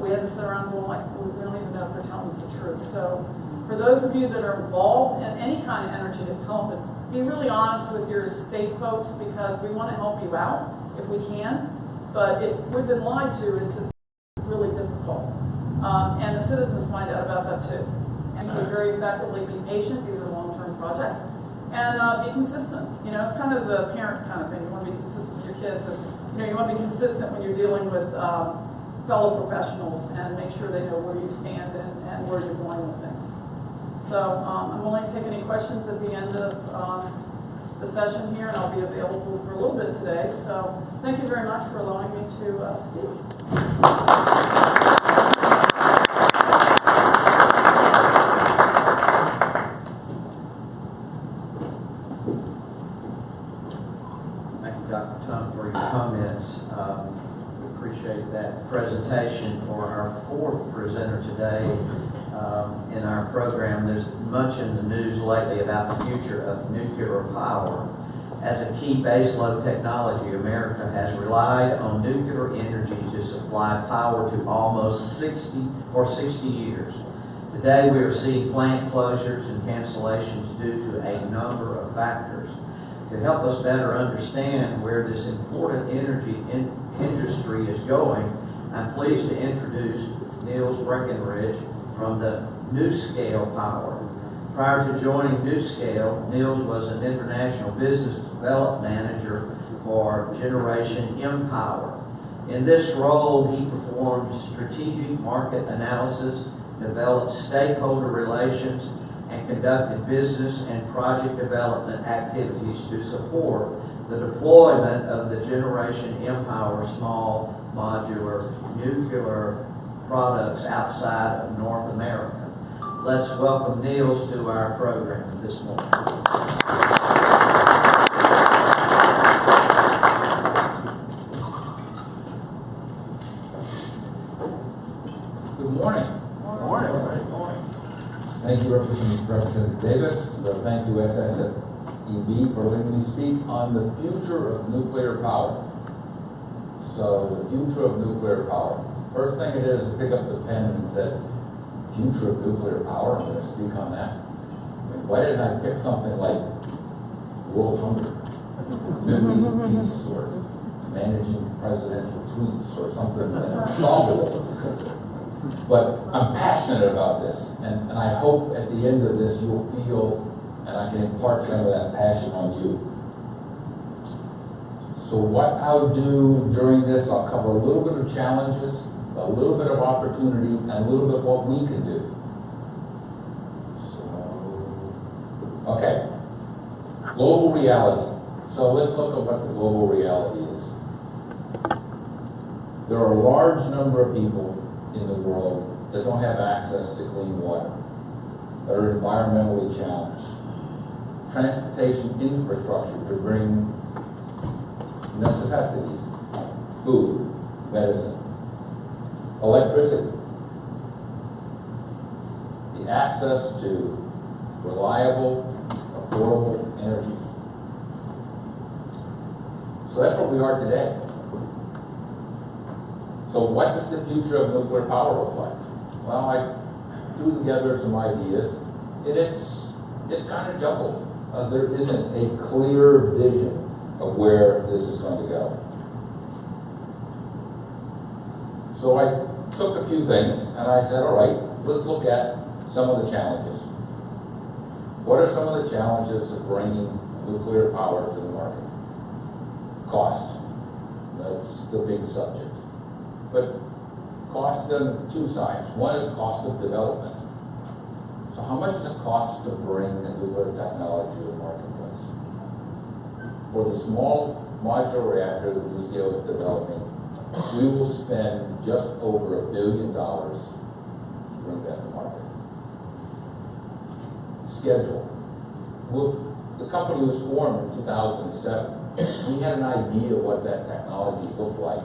We had to sit around going like, we don't even know if they're telling us the truth. So for those of you that are involved in any kind of energy development, be really honest with your state folks, because we want to help you out if we can. But if we've been lied to, it's really difficult. And the citizens find out about that too. And be very effectively be patient. These are long-term projects. And be consistent. You know, it's kind of the parent kind of thing. You want to be consistent with your kids. And, you know, you want to be consistent when you're dealing with fellow professionals and make sure they know where you stand and where you're going with things. So I'm willing to take any questions at the end of the session here, and I'll be available for a little bit today. So thank you very much for allowing me to speak. Thank you, Dr. Tung, for your comments. Appreciate that presentation. For our fourth presenter today in our program, there's much in the news lately about the future of nuclear power. As a key baseload technology, America has relied on nuclear energy to supply power to almost 60 years. Today we are seeing plant closures and cancellations due to a number of factors. To help us better understand where this important energy industry is going, I'm pleased to introduce Nils Breckenridge from the NuScale Power. Prior to joining NuScale, Nils was an international business development manager for Generation Empower. In this role, he performed strategic market analysis, developed stakeholder relations, and conducted business and project development activities to support the deployment of the Generation Empower small modular nuclear products outside of North America. Let's welcome Nils to our program this morning. Good morning. Good morning. Thank you, Representative Davis. So thank you, SSEB, for letting me speak on the future of nuclear power. So the future of nuclear power. First thing it is to pick up the pen and say, future of nuclear power, I'm going to speak on that. I mean, why didn't I pick something like world hunger, Middle East peace, or managing presidential tweets, or something unsolvable. But I'm passionate about this, and I hope at the end of this you'll feel, and I can impart some of that passion on you. So what I'll do during this, I'll cover a little bit of challenges, a little bit of opportunity, and a little bit what we can do. Okay, global reality. So let's look at what the global reality is. There are a large number of people in the world that don't have access to clean water, that are environmentally challenged. Transportation infrastructure to bring necessities, food, medicine, electricity, the access to reliable, affordable energy. So that's what we are today. So what does the future of nuclear power look like? Well, I threw together some ideas, and it's kind of jumbled. There isn't a clear vision of where this is going to go. So I took a few things, and I said, all right, let's look at some of the challenges. What are some of the challenges of bringing nuclear power to the market? Cost. That's the big subject. But cost on two sides. One is cost of development. So how much does it cost to bring the nuclear technology to the marketplace? For the small modular reactor that NuScale is developing, we will spend just over $1 billion to bring that to market. Schedule. The company was formed in 2007. We had an idea what that technology looked like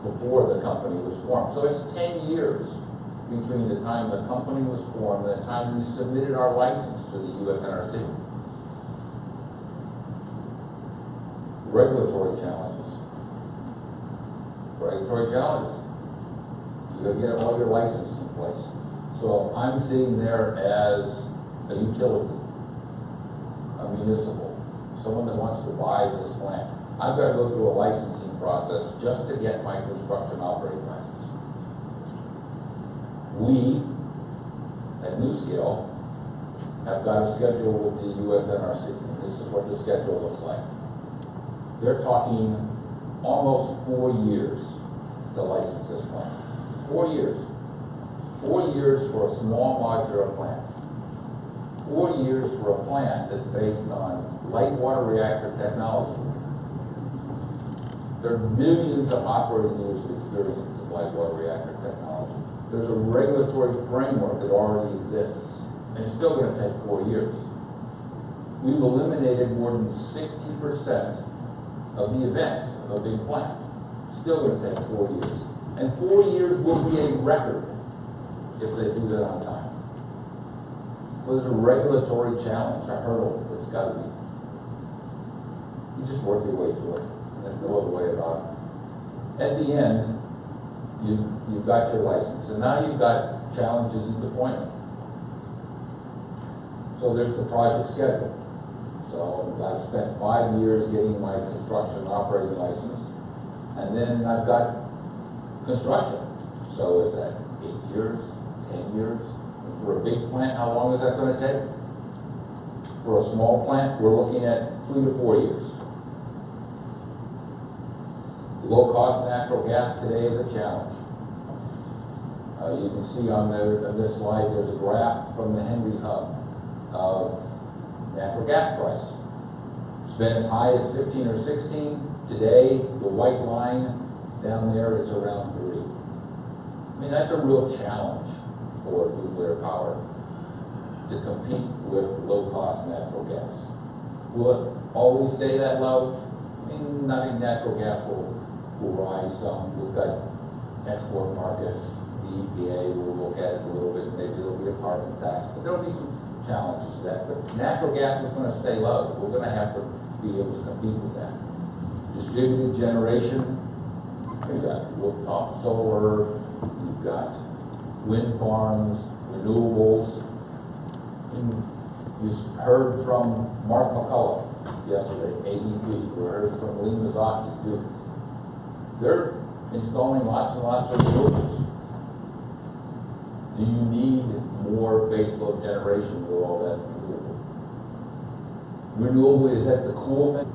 before the company was formed. So it's 10 years between the time the company was formed and the time we submitted our license to the US NRC. Regulatory challenges. Regulatory challenges. You gotta get all your licenses in place. So I'm sitting there as a utility, a municipal, someone that wants to buy this plant. I've got to go through a licensing process just to get my construction operating license. We, at NuScale, have got a schedule with the US NRC. This is what the schedule looks like. They're talking almost 4 years to license this plant. 4 years. 4 years for a small modular plant. 4 years for a plant that's based on light water reactor technology. There are millions of operating years of experience in light water reactor technology. There's a regulatory framework that already exists, and it's still going to take 4 years. We've eliminated more than 60% of the events of a big plant. Still going to take 4 years. And 4 years will be a record if they do that on time. So there's a regulatory challenge, a hurdle that's got to be. You just work your way through it. There's no other way about it. At the end, you've got your license, and now you've got challenges in deployment. So there's the project schedule. So I've spent 5 years getting my construction operating license, and then I've got construction. So is that 8 years, 10 years? For a big plant, how long is that going to take? For a small plant, we're looking at 3 to 4 years. Low-cost natural gas today is a challenge. You can see on this slide, there's a graph from the Henry Hub of natural gas price. It's been as high as 15 or 16. Today, the white line down there is around 3. I mean, that's a real challenge for nuclear power to compete with low-cost natural gas. Will it always stay that low? I mean, I think natural gas will rise some. We've got export markets. The EPA will look at it a little bit. Maybe there'll be a carbon tax, but there'll be some challenges to that. But natural gas is going to stay low. We're going to have to be able to compete with that. Distributed generation. You've got rooftop solar. You've got wind farms, renewables. You heard from Mark McCullough yesterday, AEP, we heard from Lee Mazzocchi, too. They're installing lots and lots of renewables. Do you need more baseload generation with all that renewable? Renewable, is that the cool thing?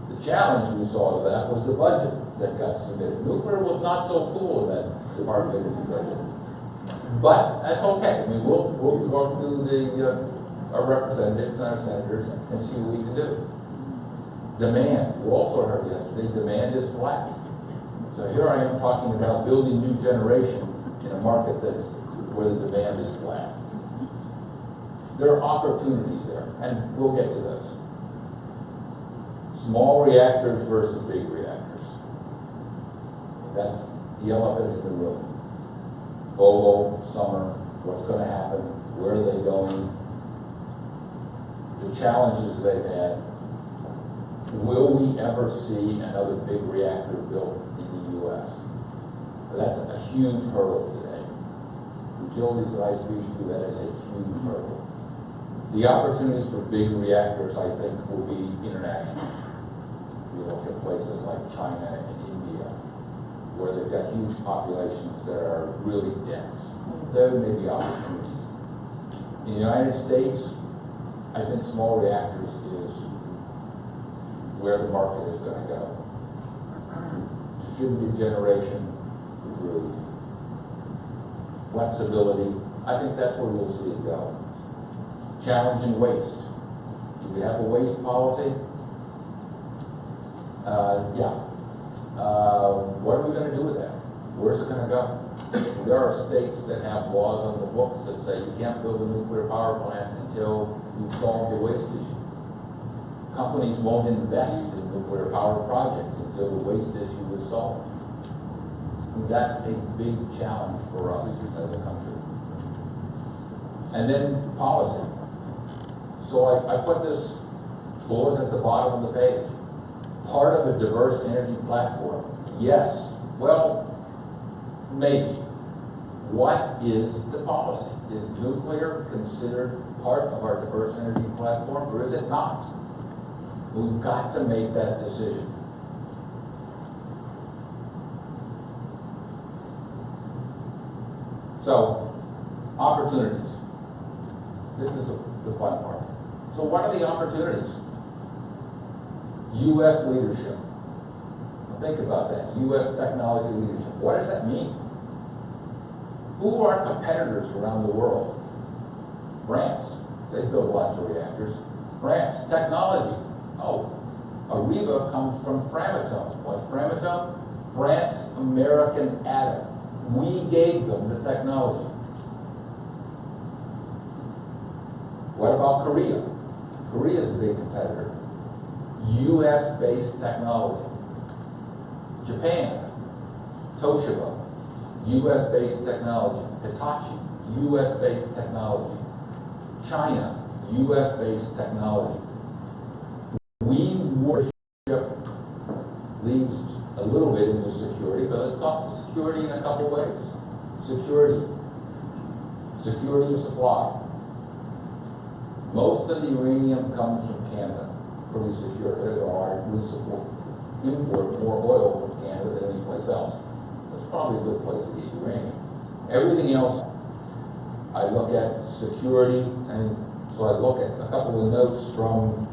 The challenge we saw to that was the budget that got submitted. Nuclear was not so cool in that Department of Energy budget. But that's okay. I mean, we'll talk to our representatives and our senators and see what we can do. Demand, you also heard yesterday, demand is flat. So here I am talking about building new generation in a market that's where the demand is flat. There are opportunities there, and we'll get to those. Small reactors versus big reactors. That's the elephant in the room. Vogel, Summer, what's going to happen, where are they going, the challenges they've had. Will we ever see another big reactor built in the U.S.? So that's a huge hurdle today. Utilities that I speak to, that is a huge hurdle. The opportunities for big reactors, I think, will be international. We look at places like China and India, where they've got huge populations that are really dense. There may be opportunities. In the United States, I think small reactors is where the market is going to go. Distributed generation, through flexibility, I think that's where we'll see it go. Challenging waste. Do we have a waste policy? Yeah. What are we going to do with that? Where's it going to go? There are states that have laws on the books that say you can't build a nuclear power plant until you solve the waste issue. Companies won't invest in nuclear power projects until the waste issue is solved. And that's a big challenge for us as a country. And then policy. So I put this bullet at the bottom of the page. Part of a diverse energy platform. Yes. Well, maybe. What is the policy? Is nuclear considered part of our diverse energy platform, or is it not? We've got to make that decision. So, opportunities. This is the fun part. So what are the opportunities? U.S. leadership. Think about that. U.S. technology leadership. What does that mean? Who are competitors around the world? France. They build lots of reactors. France. Technology. Oh, Areva comes from Framatome. What's Framatome? France American Atom. We gave them the technology. What about Korea? Korea is a big competitor. U.S.-based technology. Japan, Toshiba, U.S.-based technology. Hitachi, U.S.-based technology. China, U.S.-based technology. We worship leads a little bit into security, but let's talk to security in a couple ways. Security of supply. Most of the uranium comes from Canada. Pretty secure. There are. We import more oil from Canada than any place else. That's probably a good place to get uranium. Everything else, I look at security, and so I look at a couple of notes from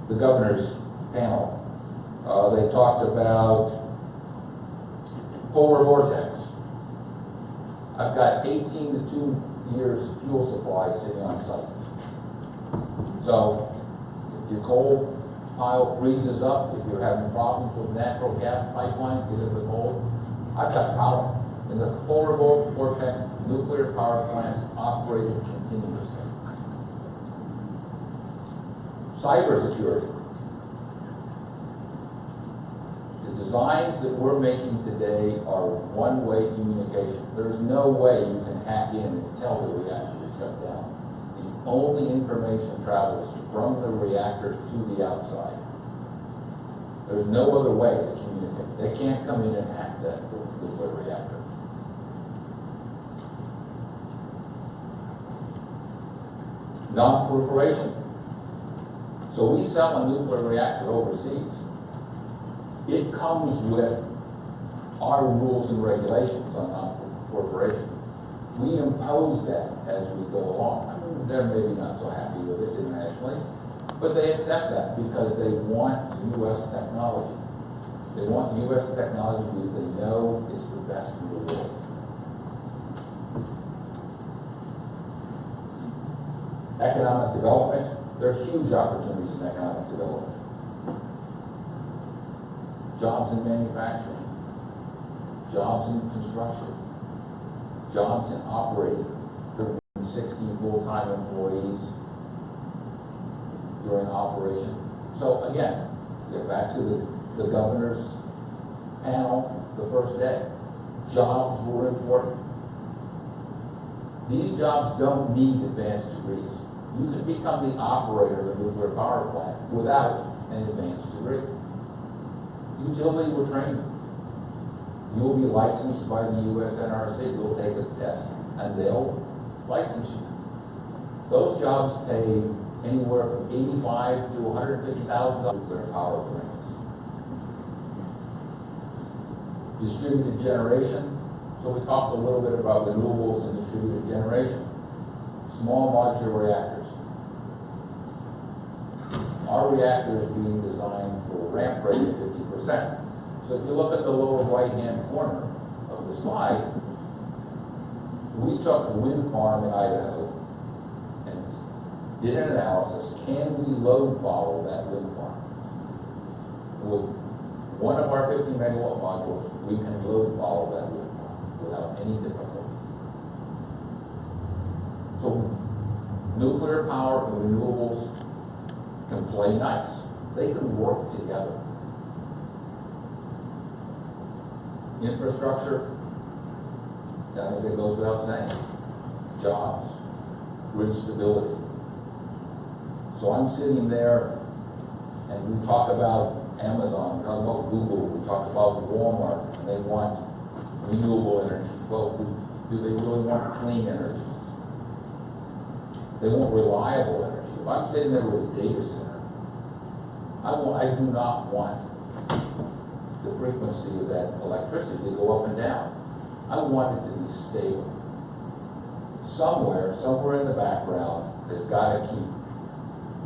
the governor's panel. They talked about polar vortex. I've got 18 to 2 years fuel supply sitting on site. So if your coal pile freezes up, if you're having problems with natural gas pipeline because of the cold, I've got power. And the polar vortex nuclear power plants operated continuously. Cybersecurity. The designs that we're making today are one-way communication. There's no way you can hack in and tell the reactor to shut down. The only information travels from the reactor to the outside. There's no other way to communicate. They can't come in and hack that nuclear reactor. Non-proliferation. So we sell a nuclear reactor overseas. It comes with our rules and regulations on non-proliferation. We impose that as we go along. I mean, they're maybe not so happy with it internationally, but they accept that because they want U.S. technology. They want U.S. technology because they know it's the best in the world. Economic development, there are huge opportunities in economic development. Jobs in manufacturing, jobs in construction, jobs in operating. There have been 60 full-time employees during operation. So again, get back to the governor's panel the first day. Jobs were important. These jobs don't need advanced degrees. You can become the operator of a nuclear power plant without an advanced degree. Utility will train you. You'll be licensed by the U.S. NRC. You'll take a test, and they'll license you. Those jobs pay anywhere from $85,000 to $150,000 nuclear power plants. Distributed generation. So we talked a little bit about renewables and distributed generation. Small modular reactors. Our reactor is being designed for a ramp rate of 50%. So if you look at the lower right-hand corner of the slide, we took a wind farm in Idaho and did an analysis. Can we load follow that wind farm? And with one of our 50 megawatt modules, we can load follow that wind farm without any difficulty. So nuclear power and renewables can play nice. They can work together. Infrastructure, I think it goes without saying. Jobs, grid stability. So I'm sitting there and we talk about Amazon, we talk about Google, we talk about Walmart, and they want renewable energy. Well, do they really want clean energy? They want reliable energy. If I'm sitting there with a data center, I do not want the frequency of that electricity to go up and down. I want it to be stable. Somewhere in the background, has got to keep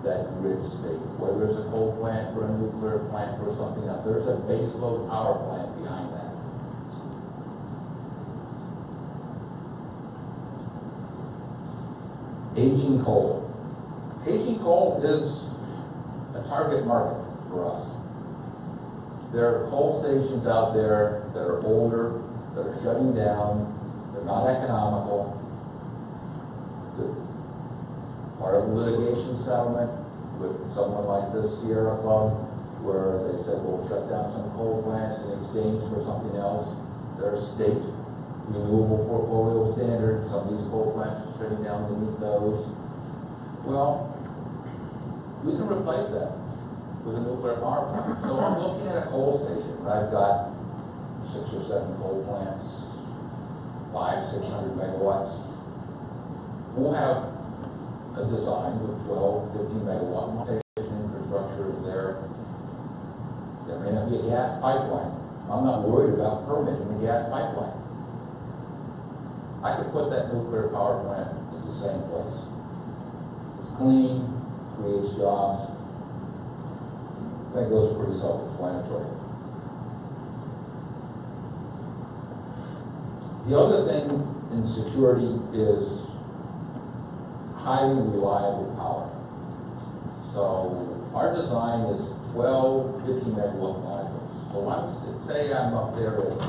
that grid stable. Whether it's a coal plant or a nuclear plant or something else, there's a baseload power plant behind that. Aging coal. Aging coal is a target market for us. There are coal stations out there that are older, that are shutting down, they're not economical. Part of the litigation settlement with someone like the Sierra Club, where they said, we'll shut down some coal plants in exchange for something else. There are state renewable portfolio standards. Some of these coal plants are shutting down to meet those. Well, we can replace that with a nuclear power plant. So I'm looking at a coal station where I've got 6 or 7 coal plants, 500-600 megawatts. We'll have a design with 12-15 megawatt station infrastructure is there. There may not be a gas pipeline. I'm not worried about permitting a gas pipeline. I could put that nuclear power plant in the same place. It's clean, creates jobs. I think those are pretty self-explanatory. The other thing in security is highly reliable power. So our design is 12 50 megawatt modules. So say I'm up there at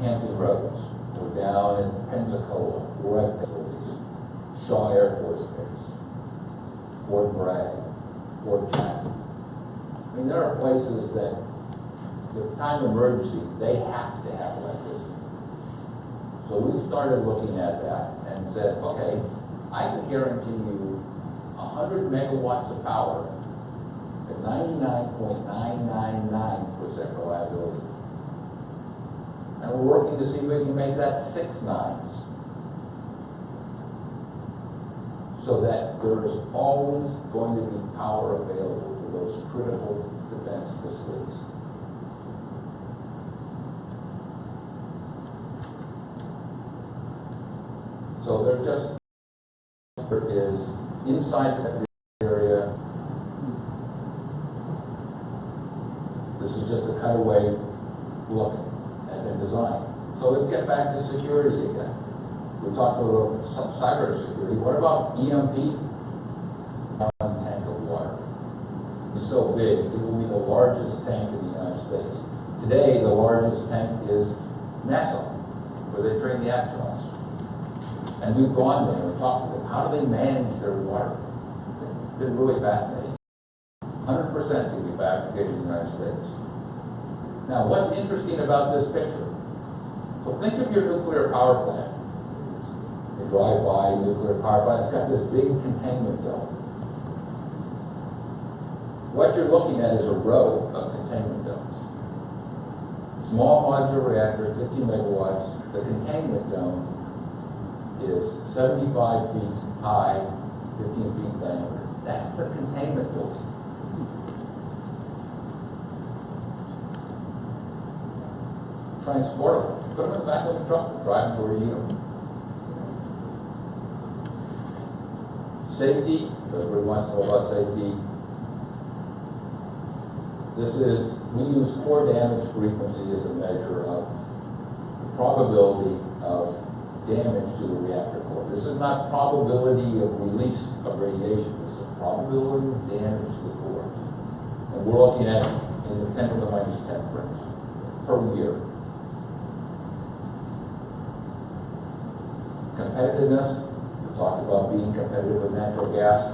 Hampton Roads, or down in Pensacola, or at Shaw Air Force Base, Fort Bragg, Fort Jackson. I mean, there are places that, with time of emergency, they have to have electricity. So we started looking at that and said, okay, I can guarantee you 100 megawatts of power at 99.999% reliability. And we're working to see if we can make that 6 nines. so that there is always going to be power available for those critical defense facilities. So they're just, is inside that area. This is just a cutaway look at the design. So let's get back to security again. We talked a little bit about cyber security. What about EMP? One tank of water. It's so big, it will be the largest tank in the United States. Today, the largest tank is NASA, where they train the astronauts. And we've gone there and talked to them. How do they manage their water? It's been really fascinating. 100% can be fabricated in the United States. Now, what's interesting about this picture? So think of your nuclear power plant. You drive by a nuclear power plant, it's got this big containment dome. What you're looking at is a row of containment domes. Small modular reactor, 50 megawatts. The containment dome is 75 feet high, 15 feet diameter. That's the containment building. Transportable. Put them in the back of the truck, drive them to where you need them. Safety, everybody wants to know about safety. We use core damage frequency as a measure of the probability of damage to the reactor core. This is not probability of release of radiation. This is probability of damage to the core. And we're looking at in the 10 to the minus 10 range per year. Competitiveness, we talked about being competitive with natural gas.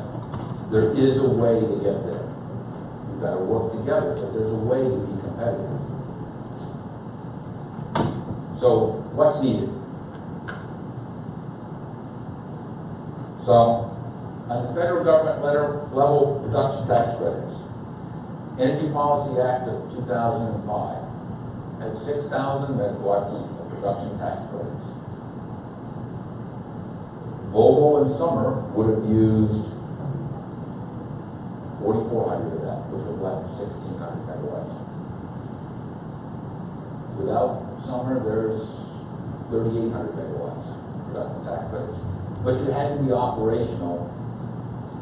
There is a way to get there. We've got to work together, but there's a way to be competitive. So, what's needed? So, on the federal government level production tax credits, Energy Policy Act of 2005 had 6,000 megawatts of production tax credits. Volvo and Summer would have used 4,400 of that, which would have left 1,600 megawatts. Without Summer, there's 3,800 megawatts of production tax credits. But you had to be operational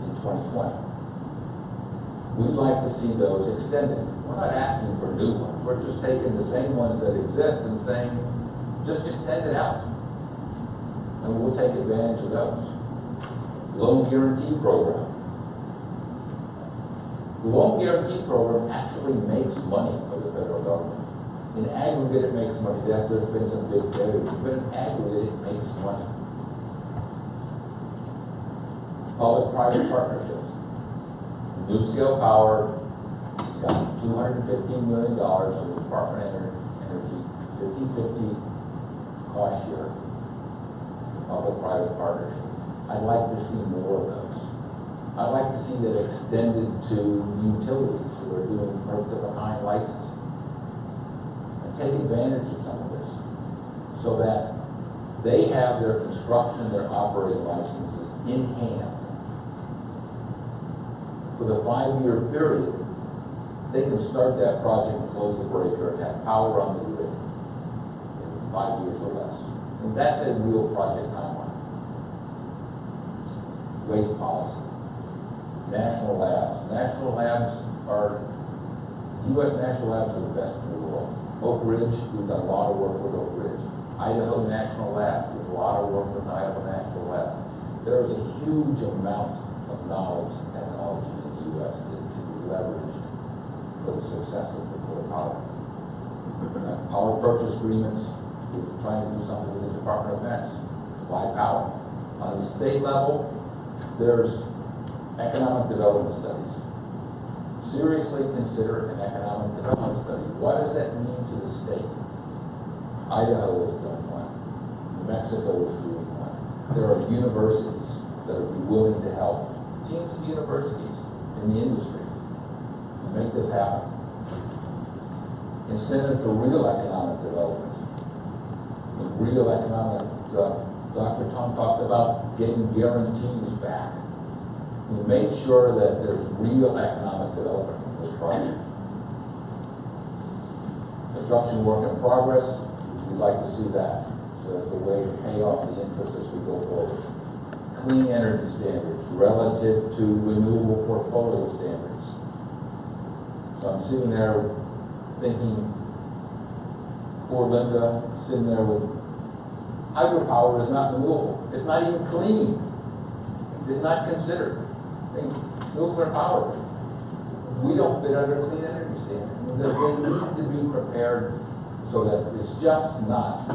in 2020. We'd like to see those extended. We're not asking for new ones. We're just taking the same ones that exist and saying, just extend it out. And we'll take advantage of those. Loan guarantee program. The loan guarantee program actually makes money for the federal government. In aggregate, it makes money. Yes, there's been some big failures, but in aggregate, it makes money. Public-private partnerships. NuScale Power has got $215 million from the Department of Energy, 50-50 cost share. Public-private partnership. I'd like to see more of those. I'd like to see that extended to utilities who are doing first-of-a-kind license. And take advantage of some of this so that they have their construction, their operating licenses in hand. For the 5-year period, they can start that project and close the breaker and have power on the grid in 5 years or less. And that's a real project timeline. Waste policy. National labs. National labs are, U.S. national labs are the best in the world. Oak Ridge, we've done a lot of work with Oak Ridge. Idaho National Lab, there's a lot of work with Idaho National Lab. There is a huge amount of knowledge and technology in the U.S. that can be leveraged for the success of nuclear power. Power purchase agreements, we're trying to do something with the Department of Defense. Supply power. On the state level, there's economic development studies. Seriously consider an economic development study. What does that mean to the state? Idaho is doing one. New Mexico is doing one. There are universities that would be willing to help. Teams of universities in the industry to make this happen. Incentive for real economic development. With real economic Dr. Tung talked about getting guarantees back. We make sure that there's real economic development in this project. Construction work in progress, we'd like to see that. So it's a way to pay off the interest as we go forward. Clean energy standards relative to renewable portfolio standards. So I'm sitting there thinking, poor Linda, sitting there with hydropower is not renewable. It's not even clean. It's not considered. I mean, nuclear power. We don't fit under clean energy standards. They need to be prepared so that it's just not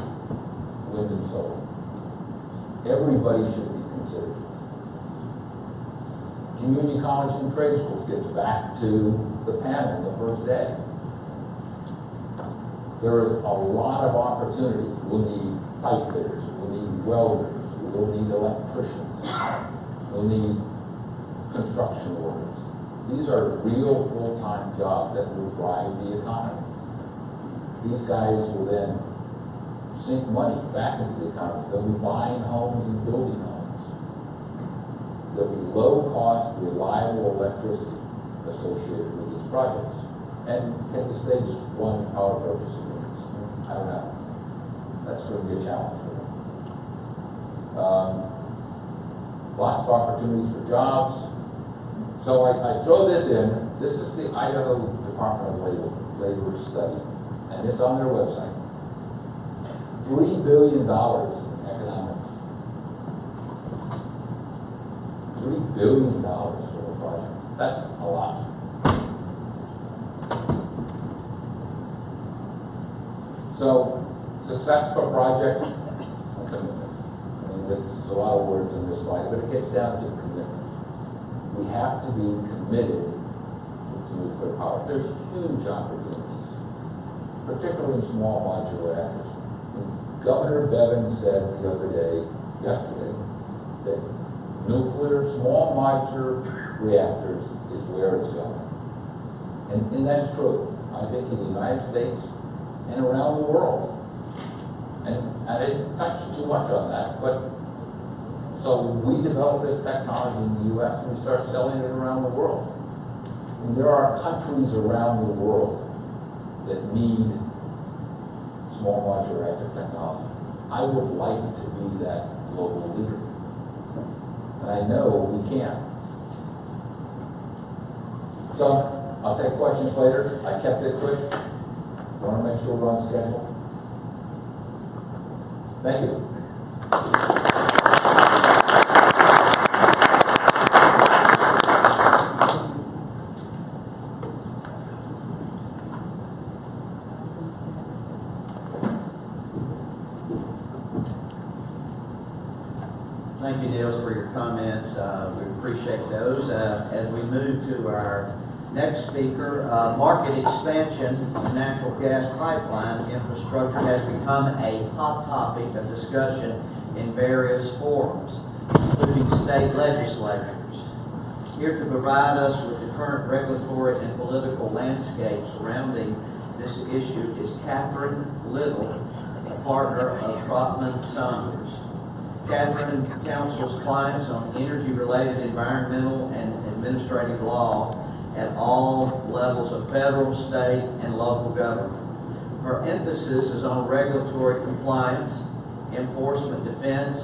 wind and solar. Everybody should be considered. Community college and trade schools gets back to the panel the first day. There is a lot of opportunity. We'll need pipe fitters, we'll need welders, we'll need electricians, we'll need construction workers. These are real full-time jobs that will drive the economy. These guys will then sink money back into the economy. They'll be buying homes and building homes. There'll be low-cost, reliable electricity associated with these projects. And can the states run power purchase agreements? I don't know. That's going to be a challenge for them. Lots of opportunities for jobs. So I throw this in. This is the Idaho Department of Labor study, and it's on their website. $3 billion in economics. $3 billion for a project. That's a lot. So, success for project, commitment. I mean, there's a lot of words in this slide, but it gets down to commitment. We have to be committed to nuclear power. There's huge opportunities, particularly in small modular reactors. Governor Bevin said yesterday, that nuclear small modular reactors is where it's going. And that's true. I think in the United States and around the world. And I didn't touch too much on that, but so we develop this technology in the U.S. and we start selling it around the world. And there are countries around the world that need small modular reactor technology. I would like to be that global leader. And I know we can. So I'll take questions later. I kept it quick. I want to make sure we're on schedule. Thank you. Thank you, Nils, for your comments. We appreciate those. As we move to our next speaker, market expansion of natural gas pipeline infrastructure has become a hot topic of discussion in various forums, including state legislatures. Here to provide us with the current regulatory and political landscape surrounding this issue is Catherine Little, a partner of Troutman Saunders. Catherine counsels clients on energy-related environmental and administrative law at all levels of federal, state, and local government. Her emphasis is on regulatory compliance, enforcement defense,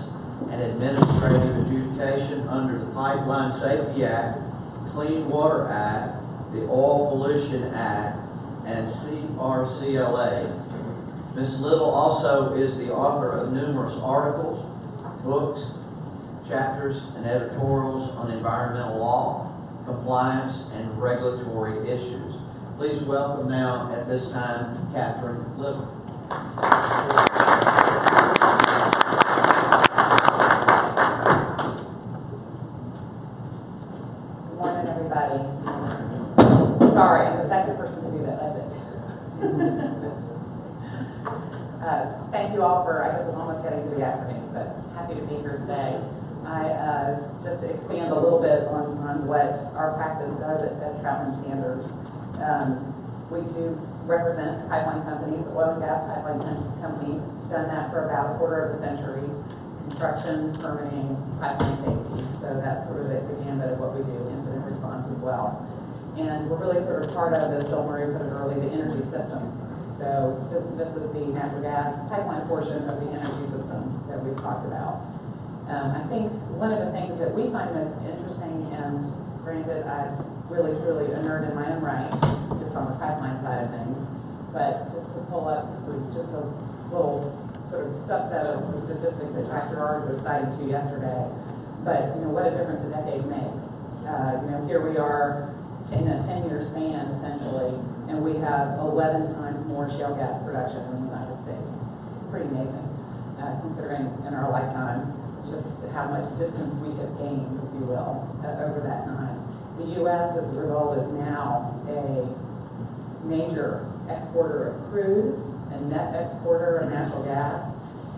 and administrative adjudication under the Pipeline Safety Act, Clean Water Act, the Oil Pollution Act, and CRCLA. Ms. Little also is the author of numerous articles, books, chapters, and editorials on environmental law, compliance, and regulatory issues. Please welcome now at this time Catherine Little. Good morning, everybody. Sorry, I'm the second person to do that, I think. Thank you all for, I guess it's almost getting to the afternoon, but happy to be here today. Just to expand a little bit on what our practice does at Troutman Sanders. We do represent pipeline companies, oil and gas pipeline companies, done that for about a quarter of a century. construction, permitting, pipeline safety. So that's sort of the gambit of what we do, incident response as well. And we're really sort of part of, as Bill Murray put it early, the energy system. So this is the natural gas pipeline portion of the energy system that we've talked about. I think one of the things that we find most interesting, and granted, I'm really truly a nerd in my own right, just on the pipeline side of things, but just to pull up, this is just a little sort of subset of the statistic that Dr. Ard was citing to yesterday. But, you know, what a difference a decade makes. You know, here we are in a 10-year span, essentially, and we have 11 times more shale gas production in the United States. It's pretty amazing, considering in our lifetime just how much distance we have gained, if you will, over that time. The U.S., as a result, is now a major exporter of crude and net exporter of natural gas,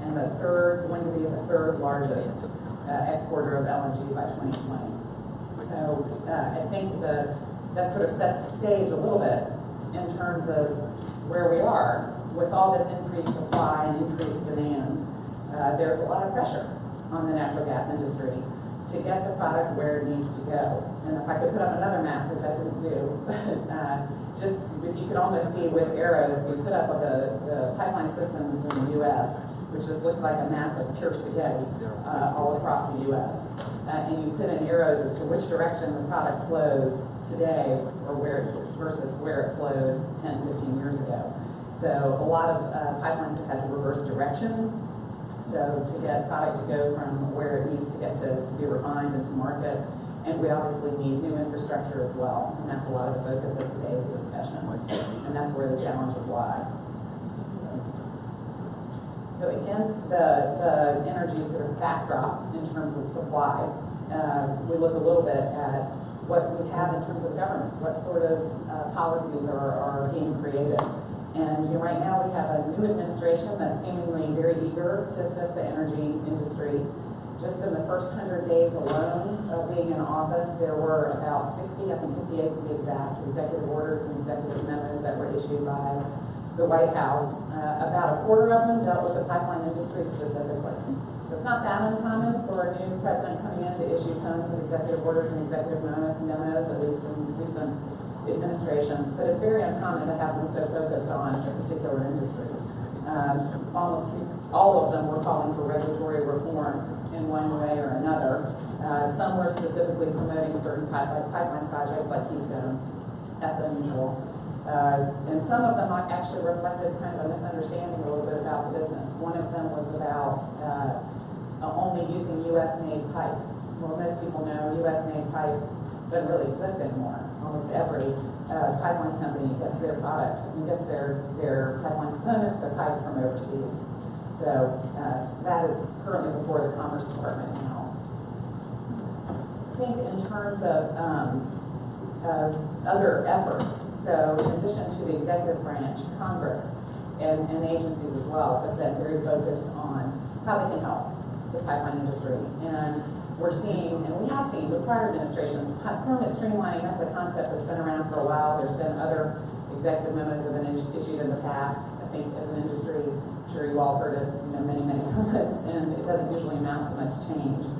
and going to be the third largest exporter of LNG by 2020. So I think that sort of sets the stage a little bit in terms of where we are. With all this increased supply and increased demand, there's a lot of pressure on the natural gas industry to get the product where it needs to go. And if I could put up another map, which I didn't do, just if you could almost see with arrows, we put up the pipeline systems in the U.S., which just looks like a map of pure spaghetti all across the U.S. And you put in arrows as to which direction the product flows today or versus where it flowed 10, 15 years ago. So a lot of pipelines have had to reverse direction. So to get product to go from where it needs to get to be refined and to market. And we obviously need new infrastructure as well. And that's a lot of the focus of today's discussion. And that's where the challenges lie. So against the energy sort of backdrop in terms of supply, we look a little bit at what we have in terms of government, what sort of policies are being created. And you know, right now we have a new administration that's seemingly very eager to assist the energy industry. Just in the first 100 days alone of being in office, there were about 60, I think 58 to be exact, executive orders and executive memos that were issued by the White House. About a quarter of them dealt with the pipeline industry specifically. So it's not that uncommon for a new president coming in to issue tons of executive orders and executive memos, at least in recent administrations, but it's very uncommon to have them so focused on a particular industry. Almost all of them were calling for regulatory reform in one way or another. Some were specifically promoting certain pipeline projects like Keystone. That's unusual. And some of them actually reflected kind of a misunderstanding a little bit about the business. One of them was about only using U.S.-made pipe. Well, most people know U.S.-made pipe doesn't really exist anymore. Almost every pipeline company gets their product and gets their pipeline components, their pipe from overseas. So that is currently before the Commerce Department now. I think in terms of other efforts, so in addition to the executive branch, Congress and agencies as well have been very focused on how they can help this pipeline industry. And we're seeing, and we have seen with prior administrations, permit streamlining, that's a concept that's been around for a while. There's been other executive memos that have been issued in the past. I think as an industry, I'm sure you all heard of many, many permits, and it doesn't usually amount to much change.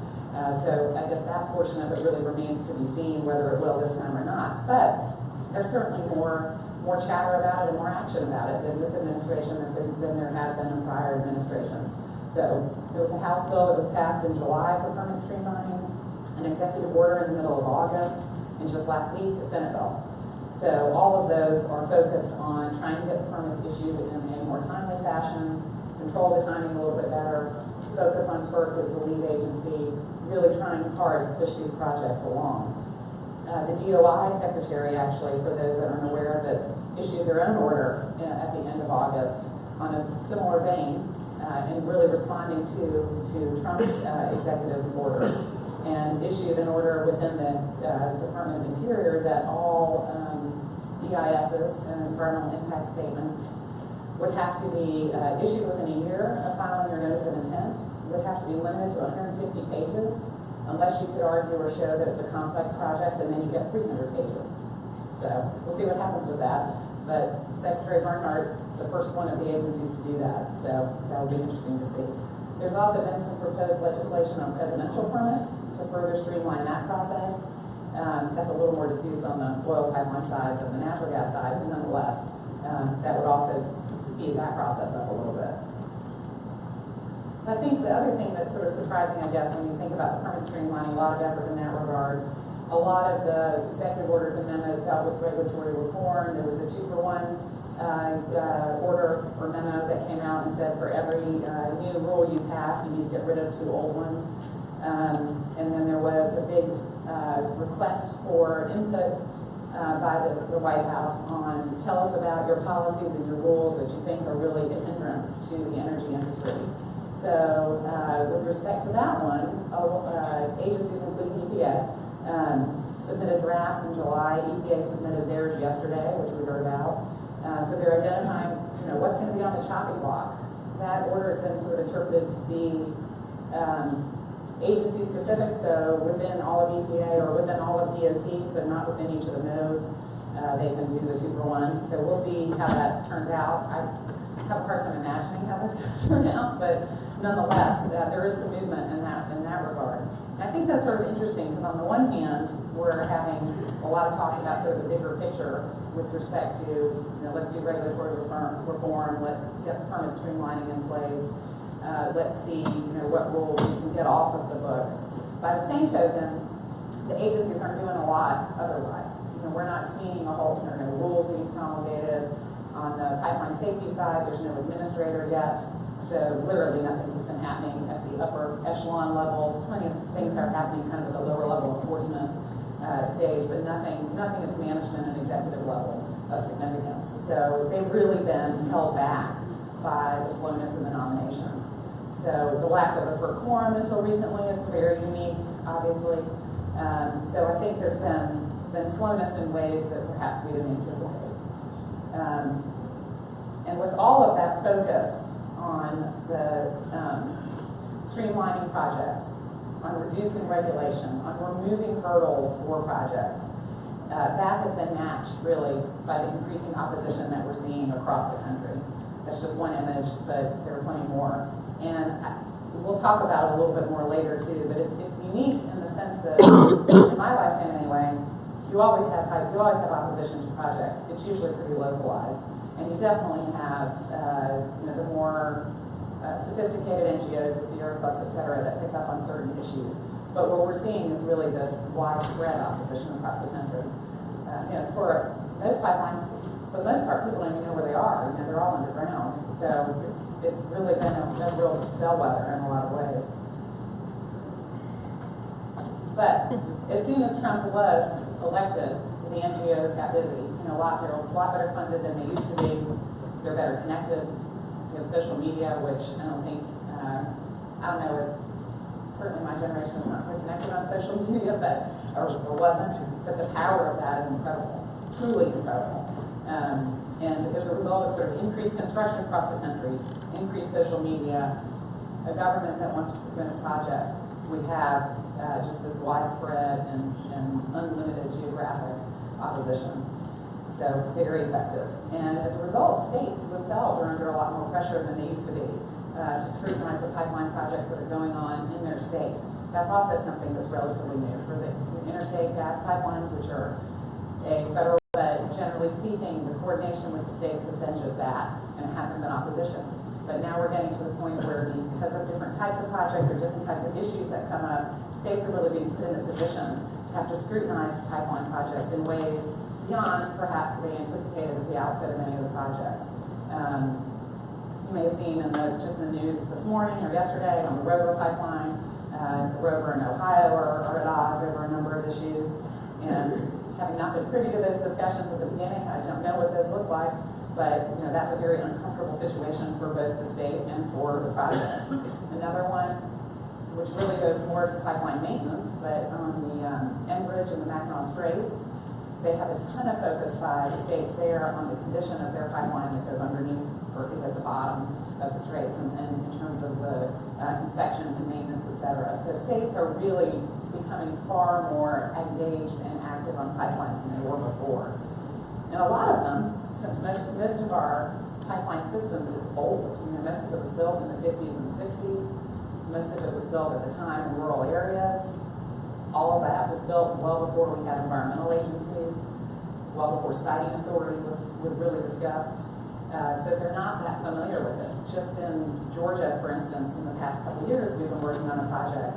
So I guess that portion of it really remains to be seen whether it will this time or not. But there's certainly more chatter about it and more action about it in this administration than there have been in prior administrations. So there was a House bill that was passed in July for permit streamlining, an executive order in the middle of August, and just last week, the Senate bill. So all of those are focused on trying to get the permits issued in a more timely fashion, control the timing a little bit better, focus on FERC as the lead agency, really trying hard to push these projects along. The DOI secretary, actually, for those that aren't aware of it, issued their own order at the end of August on a similar vein, and really responding to Trump's executive order, and issued an order within the Department of Interior that all EISs and environmental impact statements would have to be issued within a year of filing your notice of intent, would have to be limited to 150 pages, unless you could argue or show that it's a complex project, and then you get 300 pages. So we'll see what happens with that. But Secretary Bernhardt, the first one of the agencies to do that, so that will be interesting to see. There's also been some proposed legislation on presidential permits to further streamline that process. That's a little more diffuse on the oil pipeline side than the natural gas side, but nonetheless, that would also speed that process up a little bit. So I think the other thing that's sort of surprising, I guess, when you think about the permit streamlining, a lot of effort in that regard. A lot of the executive orders and memos dealt with regulatory reform. There was the 2-for-1 order or memo that came out and said for every new rule you pass, you need to get rid of 2 old ones. And then there was a big request for input by the White House on tell us about your policies and your rules that you think are really a hindrance to the energy industry. So with respect to that one, agencies including EPA submitted drafts in July. EPA submitted theirs yesterday, which we heard about. So they're identifying, what's going to be on the chopping block. That order has been sort of interpreted to be agency specific, so within all of EPA or within all of DOT, so not within each of the nodes. They can do the 2-for-1. So we'll see how that turns out. I have a hard time imagining how that's going to turn out, but nonetheless, there is some movement in that regard. And I think that's sort of interesting because on the one hand, we're having a lot of talk about sort of the bigger picture with respect to, let's do regulatory reform, let's get the permit streamlining in place, let's see, what rules we can get off of the books. By the same token, the agencies aren't doing a lot otherwise. We're not seeing a whole, there are no rules being promulgated. On the pipeline safety side, there's no administrator yet. So literally nothing has been happening at the upper echelon levels. Plenty of things are happening kind of at the lower level enforcement stage, but nothing at the management and executive level of significance. So they've really been held back by the slowness in the nominations. So the lack of a FERC quorum until recently is very unique, obviously. So I think there's been slowness in ways that perhaps we didn't anticipate. And with all of that focus on the streamlining projects, on reducing regulation, on removing hurdles for projects, that has been matched really by the increasing opposition that we're seeing across the country. That's just one image, but there are plenty more. And we'll talk about it a little bit more later too, but it's unique in the sense that, in my lifetime anyway, you always have opposition to projects. It's usually pretty localized. And you definitely have the more sophisticated NGOs, the Sierra Clubs, et cetera, that pick up on certain issues. But what we're seeing is really this widespread opposition across the country. For most pipelines, for the most part, people don't even know where they are. They're all underground. So it's really been a real bellwether in a lot of ways. But as soon as Trump was elected, the NGOs got busy. They're a lot better funded than they used to be. They're better connected. Social media, which I don't think, I don't know if certainly my generation is not so connected on social media, but or wasn't. But the power of that is incredible, truly incredible. And as a result of sort of increased construction across the country, increased social media, a government that wants to prevent projects, we have just this widespread and unlimited geographic opposition. So very effective. And as a result, states themselves are under a lot more pressure than they used to be to scrutinize the pipeline projects that are going on in their state. That's also something that's relatively new for the interstate gas pipelines, which are a federal, but generally speaking, the coordination with the states has been just that, and it hasn't been opposition. But now we're getting to the point where because of different types of projects or different types of issues that come up, states are really being put in a position to have to scrutinize the pipeline projects in ways beyond perhaps they anticipated at the outset of many of the projects. You may have seen in the news this morning or yesterday on the Rover pipeline. The Rover in Ohio are at odds over a number of issues. And having not been privy to those discussions at the beginning, I don't know what those look like. But that's a very uncomfortable situation for both the state and for the project. Another one, which really goes more to pipeline maintenance, but on the Breckenridge and the Mackinac Straits, they have a ton of focus by the states there on the condition of their pipeline that goes underneath or is at the bottom of the straits and in terms of the inspection and maintenance, et cetera. So states are really becoming far more engaged and active on pipelines than they were before. And a lot of them, since most of our pipeline system is old, most of it was built in the 50s and the 60s, Most of it was built at the time in rural areas. All of that was built well before we had environmental agencies, well before siting authority was really discussed. So they're not that familiar with it. Just in Georgia, for instance, in the past couple of years, we've been working on a project,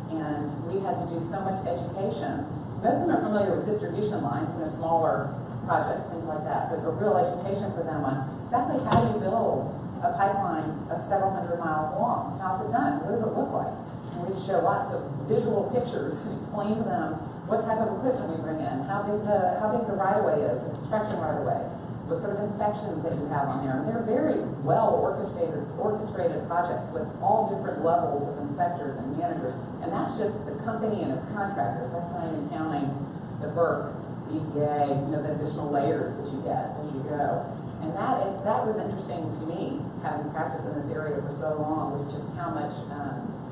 and we had to do so much education. Most of them are familiar with distribution lines, smaller projects, things like that, but a real education for them on exactly how do you build a pipeline of several hundred miles long. How's it done? What does it look like? And we show lots of visual pictures and explain to them what type of equipment we bring in, how big the right-of-way is, the construction right-of-way, what sort of inspections that you have on there. And they're very well orchestrated projects with all different levels of inspectors and managers. And that's just the company and its contractors. That's not even counting the FERC, the EPA, the additional layers that you get as you go. And that was interesting to me, having practiced in this area for so long, was just how much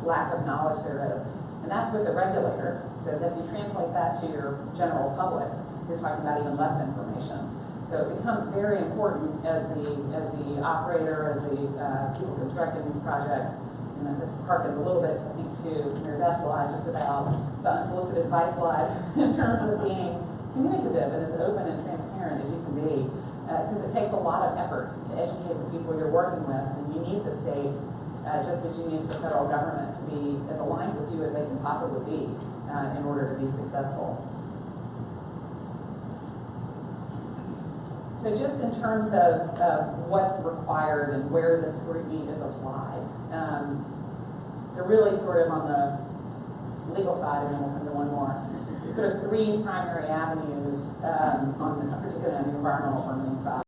lack of knowledge there is. And that's with the regulator. So that if you translate that to your general public, you're talking about even less information. So it becomes very important as the operator, as the people constructing these projects. And this harkens a little bit, I think, to Mary Beth's slide, just about the unsolicited advice slide, in terms of being communicative and as open and transparent as you can be. Because it takes a lot of effort to educate the people you're working with, and you need the state, just as you need the federal government, to be as aligned with you as they can possibly be in order to be successful. So just in terms of what's required and where the scrutiny is applied, they're really sort of on the legal side, and then we'll come to one more. Sort of three primary avenues, particularly on the environmental permitting side.